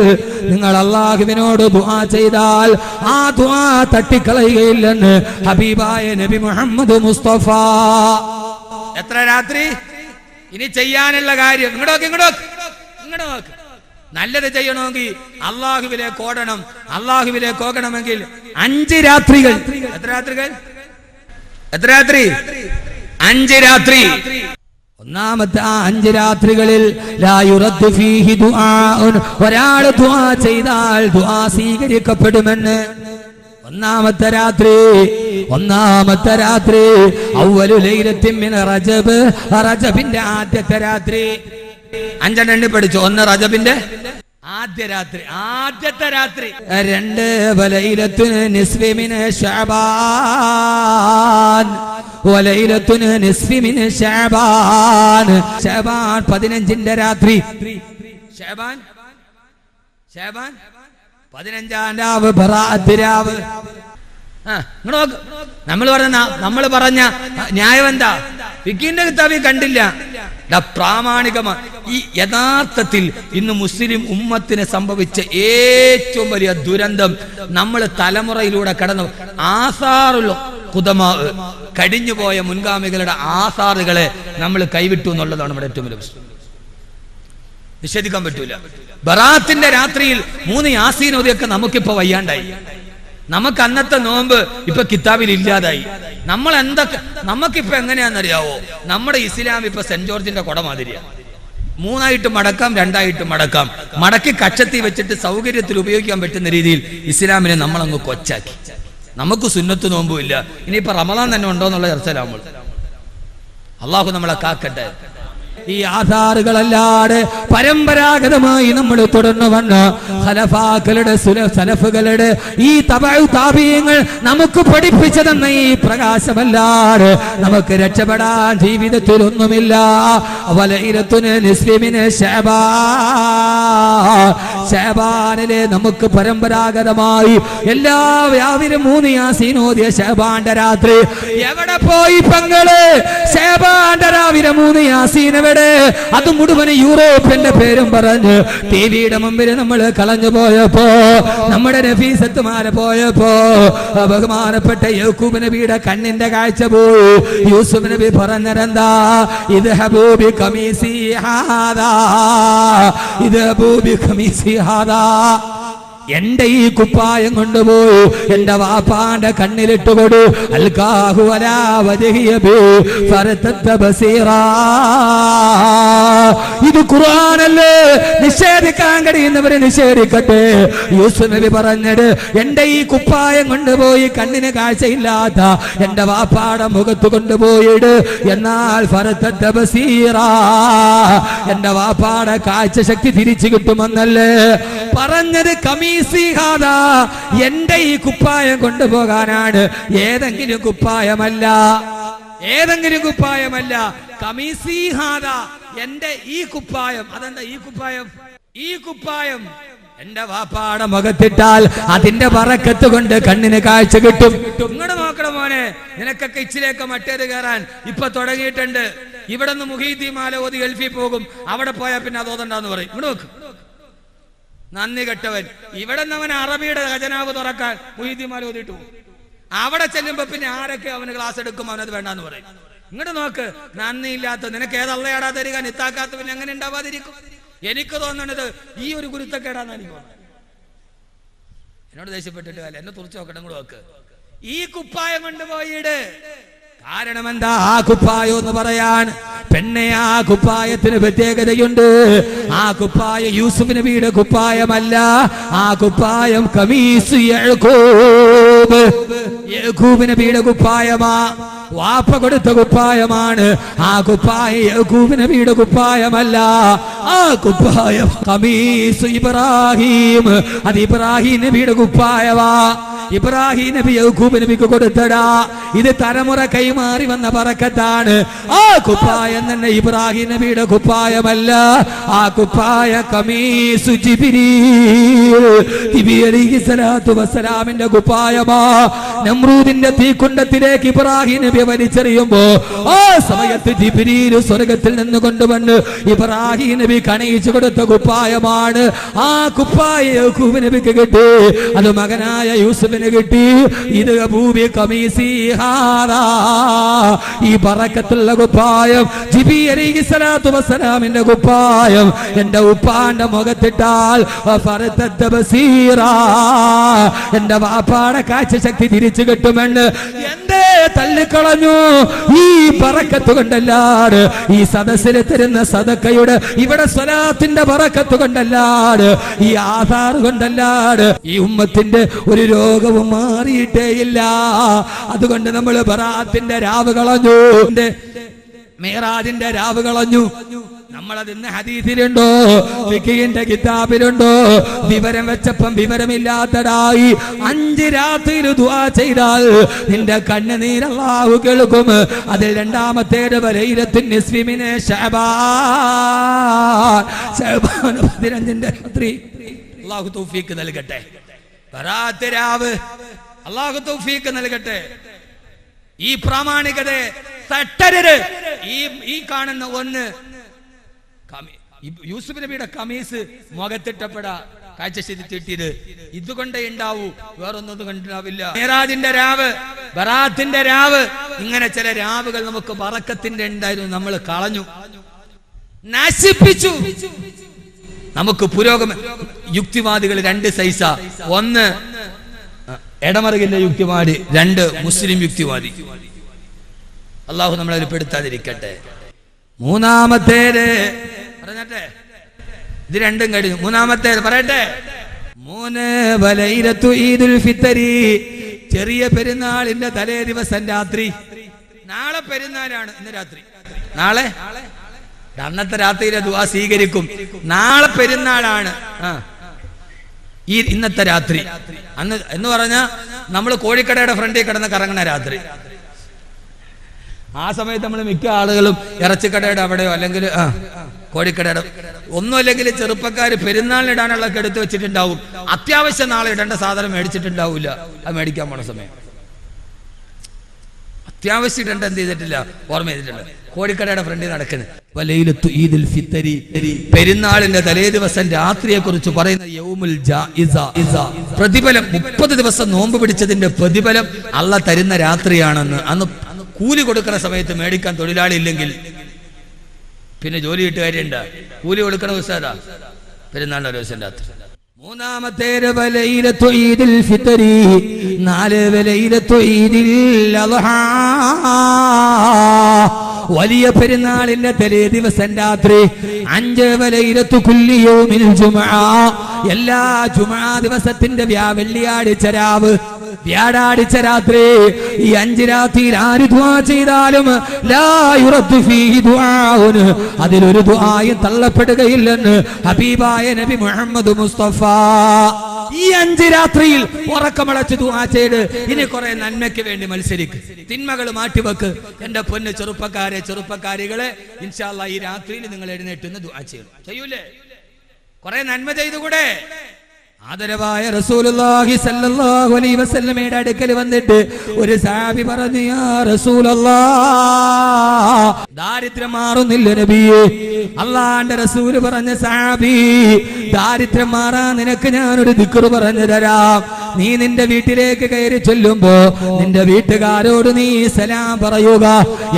നിങ്ങൾ അല്ലാഹുവിനോട് ദുആ ചെയ്താൽ ആ ദുആ തട്ടിക്കളയുകയില്ലെന്ന് ഹബീബായ നബി മുഹമ്മദ് മുസ്തഫ. എത്ര രാത്രി? ഇനി ചെയ്യാനുള്ള കാര്യം ഇങ്ങോട്ട് നല്ലത് ചെയ്യണമെങ്കിൽ അല്ലാഹുവിലേക്ക് ഓടണം. അല്ലാഹുവിലേക്ക് ഓടണമെങ്കിൽ 5 രാത്രികൾ. എത്ര രാത്രികൾ? 5 രാത്രി. ഒന്നാമത്തെ ആ 5 രാത്രികളിൽ ലാ യുറദ്ദു ഫീഹി ദുആഉൻ. ഒരാൾ ദുആ ചെയ്താൽ ദുആ സ്വീകരിക്കപ്പെടുമെന്ന്. ഒന്നാമത്തെ രാത്രി അവ്വലു ലൈലത്തിൻ മിൻ റജബ്. റജബിന്റെ ആദ്യത്തെ രാത്രി. 5 എണ്ണി പഠിച്ചു. 1 റജബിന്റെ ആദ്യത്തെ രാത്രി. 2 വലൈലത്തുൻ നിസ്ഫി മിൻ ശഅബാൻ. വലൈലത്തുൻ നിസ്ഫി മിൻ ശഅബാൻ. ശഅബാൻ 15ന്റെ രാത്രി. ശഅബാൻ 15-ാം രാവ്, ബറാഅത്ത് രാവ്. നമ്മൾ പറഞ്ഞ ന്യായം എന്താ? ഫിഖിന്റെ കിതാബിൽ കണ്ടില്ല. പ്രാമാണികമാണ്. ഈ യഥാർത്ഥത്തിൽ ഇന്ന് മുസ്ലിം ഉമ്മത്തിന് സംഭവിച്ച ഏറ്റവും വലിയ ദുരന്തം, നമ്മൾ തലമുറയിലൂടെ കടന്നു ആസാറുൽ ഖുദമാ, കഴിഞ്ഞുപോയ മുൻഗാമികളുടെ ആസാറുകളെ നമ്മൾ കൈവിട്ടു എന്നുള്ളതാണ് നമ്മുടെ ഏറ്റവും വലിയ പ്രശ്നം. നിഷേധിക്കാൻ പറ്റൂല. ബറാത്തിന്റെ രാത്രിയിൽ 3 യാസീൻ ഓതിയൊക്കെ നമുക്കിപ്പോ വയ്യാണ്ടായി. നമുക്ക് അന്നത്തെ നോമ്പ് ഇപ്പൊ കിതാബിൽ ഇല്ലാതായി. നമുക്കിപ്പോ എങ്ങനെയാണെന്നറിയാവോ? നമ്മുടെ ഇസ്ലാം ഇപ്പൊ സെന്റ് ജോർജിന്റെ കൊട മാതിരിയാണ്. 3 ആയിട്ട് മടക്കാം, 2 ആയിട്ട് മടക്കാം. മടക്കി കക്ഷത്തി വെച്ചിട്ട് സൗകര്യത്തിൽ ഉപയോഗിക്കാൻ പറ്റുന്ന രീതിയിൽ ഇസ്ലാമിനെ നമ്മളങ്ങ് കൊച്ചാക്കി. നമുക്ക് സുന്നത്ത് നോമ്പും ഇല്ല. ഇനിയിപ്പോ റമളാൻ തന്നെ ഉണ്ടോ എന്നുള്ള ചർച്ചയിലാവുമ്പോൾ അള്ളാഹു നമ്മളെ കാക്കട്ടെ. ഈ ആധാറുകളല്ലാതെ പരമ്പരാഗതമായി നമ്മൾ തുടർന്നു വന്ന ഖലഫാക്കളുടെ സലഫുകളുടെ ഈ തബഉ താബീങ്ങൾ നമുക്ക് പഠിപ്പിച്ചു തന്ന ഈ പ്രകാശമല്ലാതെ നമുക്ക് രക്ഷപ്പെടാൻ ജീവിതത്തിൽ ഒന്നുമില്ല. ശഅബാനിലെ നമുക്ക് പരമ്പരാഗതമായി എല്ലാവരും 3 യാസീൻ ഓതിയ ശഅബാന്റെ രാത്രി എവിടെ പോയി പെങ്ങള്? ശഅബാന്റെ രാവിലെ 3 യാസീൻ എവിടെ? അത് മുഴുവൻ യൂറോപ്പിന്റെ പേരും പറഞ്ഞ് ടിവിയുടെ മുമ്പിൽ നമ്മൾ കളഞ്ഞു പോയപ്പോ, നമ്മുടെ നഫീസത്തുമാരെ പോയപ്പോ ബഹുമാനപ്പെട്ട യാക്കൂബ് നബിയുടെ കണ്ണിന്റെ കാഴ്ച പോയി. യൂസുഫ് നബി പറഞ്ഞതെന്താ? ഇദ്ഹബൂ ബിഖമീസി ഹാദാ, ഇദ്ഹബൂ ബിഖമീസി ഹാദാ, എന്റെ ഈ കുപ്പായം കൊണ്ടുപോയി എന്റെ വാപ്പാന്റെ കണ്ണിലിട്ട് കൊടു. അൽകാഹു അലാ വജ്ഹിഹി ഫർതദ ബസീറാ. ഇത് ഖുർആനല്ലേ? നിഷേധിക്കാൻ കഴിയുന്നവരെ നിഷേധിക്കട്ടെ. യൂസുഫ് നബി പറഞ്ഞത് എന്റെ ഈ കുപ്പായം കൊണ്ടുപോയി കണ്ണിന് കാഴ്ചയില്ലാത്ത എന്റെ വാപ്പാടെ മുഖത്ത് കൊണ്ടുപോയിട്, എന്നാൽ ഫർതദ ബസീറാ, എന്റെ വാപ്പാടെ കാഴ്ച ശക്തി തിരിച്ചു കിട്ടുമെന്നല്ലേ പറഞ്ഞത്. എന്റെ ഈ കുപ്പായം കൊണ്ടുപോകാനാണ്, ഏതെങ്കിലും കുപ്പായമല്ല, ഏതെങ്കിലും കുപ്പായമല്ല. കമീസിഹാദ, എന്റെ ഈ കുപ്പായം. അതെന്താ ഈ കുപ്പായം? ഈ കുപ്പായം എന്റെ വാപ്പാടെ മുഖത്തിട്ടാൽ അതിന്റെ ബറക്കത്ത് കൊണ്ട് കണ്ണിന് കാഴ്ച കിട്ടും. ഇങ്ങോട്ട് നോക്കണം മോനെ, നിനക്കൊക്കെ ഇച്ചിലേക്ക് മറ്റേത് കയറാൻ ഇപ്പൊ തുടങ്ങിയിട്ടുണ്ട്. ഇവിടെ നിന്ന് മുഹീദ്ദീൻ മാല ഓതി ഗൾഫിൽ പോകും, അവിടെ പോയാൽ പിന്നെ അത് ഓതണ്ടെന്ന് പറയും. ഇങ്ങോട്ട് നോക്ക്, നന്ദി കെട്ടവൻ. ഇവിടെ നിന്ന് അവൻ അറബിയുടെ ഖജനാവ് തുറക്കാൻ മുഹീദ്ദീൻ മാല ഓതിയിട്ട് പോകും. അവിടെ ചെല്ലുമ്പോ പിന്നെ ആരൊക്കെ അവന് ക്ലാസ് എടുക്കും, അവനത് വേണ്ടാന്ന് പറയും. ഇങ്ങോട്ട് നോക്ക്, നന്ദി ഇല്ലാത്ത നിനക്ക് ഏത് അള്ളയാടാ തരിക, നിത്താക്കാത്ത പിന്നെ എങ്ങനെ ഉണ്ടാവാതിരിക്കും? എനിക്ക് തോന്നണത് ഈ ഒരു ഗുരുത്തക്കേടാന്ന് എനിക്ക് തോന്നുന്നത്. എന്നോട് ദേഷ്യപ്പെട്ടിട്ട് അല്ല, എന്നെ തുറച്ചു നോക്കട്ടെ. കൂടെ നോക്ക്, ഈ കുപ്പായം കൊണ്ടുപോയിട്. കാരണം എന്താ? ആ കുപ്പായം എന്ന് പറയാൻ പെണ്ണെ, ആ കുപ്പായത്തിന് പ്രത്യേകതയുണ്ട്. ആ കുപ്പായം യൂസുഫ് നബിയുടെ കുപ്പായമല്ല, ആ കുപ്പായം കമീസ് യാക്കൂബ് നബിയുടെ കുപ്പായമാ, വാപ്പ കൊടുത്ത കുപ്പായമാണ്. ആ കുപ്പായം യാക്കൂബ് നബിയുടെ കുപ്പായമല്ല, ആ കുപ്പായം കമീസ് ഇബ്രാഹിം, അത് ഇബ്രാഹിം നബിയുടെ കുപ്പായമാ. ഇബ്രാഹിം നബി യാക്കൂബ് നബിക്ക് കൊടുത്തടാ. ഇത് തലമുറ കൈമാറി വന്ന ബറക്കത്താണ്. ആ കുപ്പായം തന്നെ ഇബ്രാഹിം നബിയുടെ കുപ്പായമല്ല, ആ കുപ്പായ കമീസു ജിബ്രീൽ അലൈഹിസ്സലാത്തു വസ്സലാമിന്റെ കുപ്പായമാ. നമ്രൂദിന്റെ തീക്കുണ്ടത്തിലേക്ക് ഇബ്രാഹിം നബി വലിച്ചെറിയുമ്പോ ആ സമയത്ത് ജിബ്രീൽ സ്വർഗത്തിൽ നിന്ന് കൊണ്ടുവന്ന് ഇബ്രാഹിം നബി കണിയിച്ചു കൊടുത്ത കുപ്പായമാണ്. ആ കുപ്പായ യാക്കൂബ് നബിക്ക് കിട്ടി, അത് മകനായ യൂസുഫിന് കിട്ടി. ഇത് അബൂബി കമീസി ഹാദാ, ഈ ബറക്കത്തുള്ള കുപ്പായം ജിബ്രീൽ അലൈഹിസ്സലാത്തു വസ്സലാമിന്റെ കുപ്പായം എന്റെ ഉപ്പാന്റെ മുഖത്തിട്ടാൽ ഫർതദ ബസീറാ, എന്റെ വാപ്പാടെ കാഴ്ച ശക്തി തിരിച്ചു കിട്ടുമെന്ന് എന്തേ തള്ളിക്കളഞ്ഞു? ഈ ബറക്കത്ത് കൊണ്ടല്ലാട്, ഈ സദസ്സിൽ തരുന്ന സദക്കയുടെ ഇവിടെ സ്വലാത്തിന്റെ ബറക്കത്ത് കൊണ്ടല്ലാട്, ഈ ആധാർ കൊണ്ടല്ലാട് ഈ ഉമ്മത്തിന്റെ ഒരു രോഗവും മാറിയിട്ടേയില്ല. അതുകൊണ്ട് നമ്മൾ ബറാത്തിന്റെ രാവ് കളഞ്ഞു, മേറാജിന്റെ രാവ് കളഞ്ഞു. നമ്മളത് ഇന്ന് ഹദീസിലുണ്ടോ, ഫിഖിന്റെ കിതാബിലുണ്ടോ? വിവരം വെച്ചപ്പം വിവരമില്ലാത്തതായി 5 രാത്രിയിൽ ദുആ ചെയ്താൽ നിന്റെ കണ്ണുനീർ അല്ലാഹു കേൾക്കും. അതിൽ രണ്ടാമത്തേത് ലൈലത്തുൻ നിസ്ഫി മിന ശഅബാൻ 15ന്റെ രാത്രി. അല്ലാഹു തൗഫീഖ് നൽകട്ടെ. ബറാത്ത് രാവ് അല്ലാഹു തൗഫീഖ് നൽകട്ടെ. ഈ പ്രാമാണികതയെ തട്ടരുത്. ഈ കാണുന്ന ഒന്ന് യൂസുഫ് നബിയുടെ കമീസ് മുഖത്തിട്ടപ്പെടാ കാഴ്ച ശരിത്തിട്ടിയത് ഇതുകൊണ്ടേ ഉണ്ടാവൂ, വേറൊന്നും കണ്ടിട്ടാവില്ല. മേറാജിന്റെ രാവ്, ബറാത്തിന്റെ രാവ്, ഇങ്ങനെ ചില രാവുകൾ നമുക്ക് ബറക്കത്തിന്റെ ഉണ്ടായിരുന്നു, നമ്മൾ കളഞ്ഞു, നശിപ്പിച്ചു. നമുക്ക് പുരോഗമന യുക്തിവാദികൾ 2 സൈസാ. ഒന്ന് എടമറുകിന്റെ യുക്തിവാദി, 2 മുസ്ലിം യുക്തിവാദി. അള്ളാഹു നമ്മളെ പെടുത്താതിരിക്കട്ടെ. മൂന്നാമത്തേത് പറഞ്ഞട്ടെ, ഇത് 2ഉം കഴിഞ്ഞു. മൂന്നാമത്തേത് പറയട്ടെ. 3 വലൈലത്തു ഈദുൽ ഫിത്രി, ചെറിയ പെരുന്നാളിന്റെ തലേ ദിവസം രാത്രി. നാളെ പെരുന്നാളാണ്, ഇന്ന് രാത്രി. നാളെ അന്നത്തെ രാത്രിയിലെ ദുആ സ്വീകരിക്കും. നാളെ പെരുന്നാളാണ്. ഈ ഇന്നത്തെ രാത്രി അന്ന് എന്ന് പറഞ്ഞാൽ നമ്മൾ കോഴിക്കടയുടെ ഫ്രണ്ടിൽ കിടന്ന് കറങ്ങുന്ന രാത്രി. ആ സമയത്ത് നമ്മൾ മിക്ക ആളുകളും ഇറച്ചിക്കടയുടെ അവിടെയോ അല്ലെങ്കിൽ കോഴിക്കടയുടെ ഒന്നും അല്ലെങ്കിൽ ചെറുപ്പക്കാർ പെരുന്നാളിനിടാനുള്ളതൊക്കെ എടുത്തു വെച്ചിട്ടുണ്ടാവും. അത്യാവശ്യം നാളെ ഇടേണ്ട സാധനം മേടിച്ചിട്ടുണ്ടാവില്ല. അത് മേടിക്കാൻ പോണ സമയം അത്യാവശ്യം ഇടേണ്ട എന്ത് ചെയ്തിട്ടില്ല, ഓർമ്മ ചെയ്തിട്ടുണ്ട്. കോഴിക്കടയുടെ ഫ്രണ്ടിൽ നടക്കുന്നത് വലൈലത്തു ഈദുൽ ഫിത്തരി, പെരുന്നാളിന്റെ തലേ ദിവസം രാത്രിയെ കുറിച്ച് പറയുന്ന യൗമുൽ ജായിസ, പ്രതിഫലം 30 ദിവസം നോമ്പ് പിടിച്ചതിന്റെ പ്രതിഫലം അള്ളാഹ് തരുന്ന രാത്രിയാണെന്ന്. അന്ന് കൂലി കൊടുക്കുന്ന സമയത്ത് മേടിക്കാൻ തൊഴിലാളി ഇല്ലെങ്കിൽ പിന്നെ ജോലി കിട്ടുകാരുണ്ട്. കൂലി കൊടുക്കണ ദിവസം ഏതാ? പെരുന്നാളിന്റെ ദിവസം രാത്രി. മൂന്നാമത്തെ വലൈലത്തു ഈദുൽ ഫിത്തരി, 4 വലൈലത്തു ഈദിൽ അദ്ഹാ, വലിയ പെരുന്നാളിന്റെ തലേ ദിവസം രാത്രി. 5 വലൈലത്തു കുല്ലി യൗമിൽ ജുമുഅ, എല്ലാ ജുമുഅ ദിവസത്തിന്റെ വെള്ളിയാഴ്ച രാവ്, വ്യാഴാഴ്ച രാത്രി. ഈ 5 രാത്രിയിൽ ആര് ദുആ ചെയ്താലും ലാ യുറദ്ദു ഫീഹി ദുആഉൻ, അതിലൊരു ദുആയും തള്ളപ്പെടുകയില്ലെന്ന് ഹബീബായ നബി മുഹമ്മദ് മുസ്തഫ. ഈ 5 രാത്രിയിൽ ഉറക്കമളച്ച് ദുആ ചെയ്ത് ഇനി കുറെ നന്മയ്ക്ക് വേണ്ടി മത്സരിക്ക്, തിന്മകൾ മാറ്റിവെക്ക്. എന്റെ പൊന്ന് ചെറുപ്പക്കാരികളെ, ഇൻഷാ അല്ലാഹ് ഈ രാത്രിയിൽ നിങ്ങൾ എഴുന്നേറ്റ് ദുആ ചെയ്യൂലേ? കുറെ നന്മ ചെയ്തുകൂടെ? ആദരവായ റസൂലുള്ളാഹി സ്വല്ലല്ലാഹു അലൈഹി വസല്ലമയുടെ അടുക്കൽ വന്നിട്ട് ഒരു സഹാബി പറഞ്ഞു, യാ റസൂലല്ലാഹ്, ദാരിദ്ര്യം മാറുന്നില്ല നബിയേ. അല്ലാഹുവിന്റെ റസൂൽ പറഞ്ഞ, സഹാബി, ദാരിദ്ര്യം മാറാൻ നിനക്ക് ഞാനൊരു ദിക്ർ പറഞ്ഞു തരാം. നീ നിന്റെ വീട്ടിലേക്ക് കയറി ചെല്ലുമ്പോ നിന്റെ വീട്ടുകാരോട് നീ സലാം പറയുക.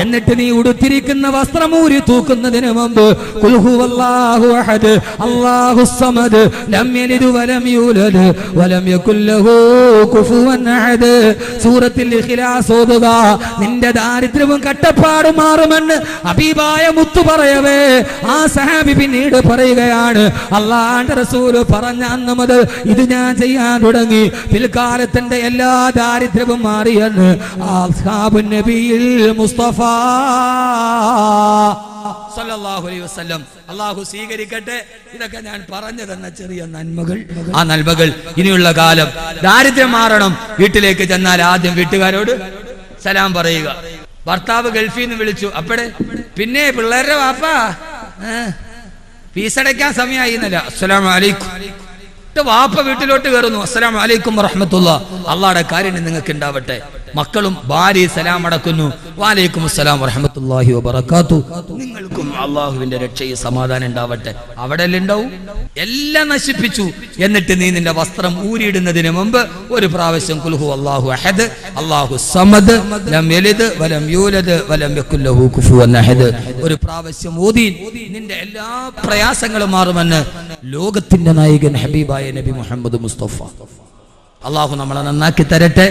എന്നിട്ട് നീ ഉടുത്തിരിക്കുന്ന വസ്ത്രമൂരി തൂക്കുന്നതിന് മുമ്പ് ഖുൽ ഹുവല്ലാഹു അഹദ് അല്ലാഹുസ് സമദ് ലം യലിദ് വലം യൂലദ് വലം യകുൽ ലഹു കുഫുവൻ അഹദ്, സൂറത്തുൽ ഇഖ്ലാസ് ഓതുക. നിന്റെ ദാരിദ്ര്യവും കട്ടപ്പാടും മാറുമെന്ന് ഹബീബായ മുത്തു പറയവേ ആ സഹാബി പിന്നീട് പറയുകയാണ്, അല്ലാഹുവിന്റെ റസൂൽ പറഞ്ഞ അന്ന് മുതൽ ഇത് ഞാൻ ചെയ്യാൻ തുടങ്ങി. പിൽക്കാലത്തിന്റെ എല്ലാ ദാരിദ്ര്യവും മാറിയെന്ന് അസ്ഹാബുൻ നബിയിൽ മുസ്തഫ സല്ലല്ലാഹു അലൈഹി വസല്ലം. അല്ലാഹു സ്വീകരിക്കട്ടെ. ഇതൊക്കെ ഞാൻ പറഞ്ഞു തന്ന ചെറിയ നന്മകൾ. ആ നന്മകൾ ഇനിയുള്ള കാലം ദാരിദ്ര്യം മാറണം. വീട്ടിലേക്ക് ചെന്നാൽ ആദ്യം വീട്ടുകാരോട് സലാം പറയുക. ഭർത്താവ് ഗൾഫിൽ നിന്ന് വിളിച്ചു, അപ്പടെ പിന്നെ പിള്ളേരുടെ വാപ്പാ ഫീസടയ്ക്കാൻ സമയമായി എന്നല്ല, അസ്സലാമു അലൈക്കും. വാപ്പ വീട്ടിലോട്ട് കയറുന്നു, അസ്സലാമു അലൈക്കും വറഹ്മത്തുള്ളാഹ്, അള്ളാഹുടെ കാര്യം നിങ്ങൾക്ക് ഉണ്ടാവട്ടെ. മക്കളും ഭാര്യ സലാം അടക്കുന്നു, വഅലൈക്കും അസ്സലാം വറഹ്മത്തുള്ളാഹി വബറകാതുഹു, നിങ്ങൾക്കും അള്ളാഹുവിന്റെ രക്ഷയും സമാധാനം ഉണ്ടാവട്ടെ. അവിടെ അല്ലേ ഉണ്ടാവും? എല്ലാം നശിപ്പിച്ചു. എന്നിട്ട് നീ നിന്റെ വസ്ത്രം ഊരിയിടുന്നതിന് മുമ്പ് ഒരു പ്രാവശ്യം ഖുൽ ഹുവല്ലാഹു അഹദ് അല്ലാഹുസ് സമദ് ലം യലിദ് വലം യൂലദ് വലം യകുൽ ലഹു കുഫുവൻ അഹദ് ഒരു പ്രാവശ്യം ഓതി നിന്റെ എല്ലാ പ്രയാസങ്ങളും മാറുമെന്ന് ലോകത്തിന്റെ നായകൻ ഹബീബായ നബി മുഹമ്മദ് മുസ്തഫ. അല്ലാഹു നമ്മളെ നന്നാക്കി തരട്ടെ.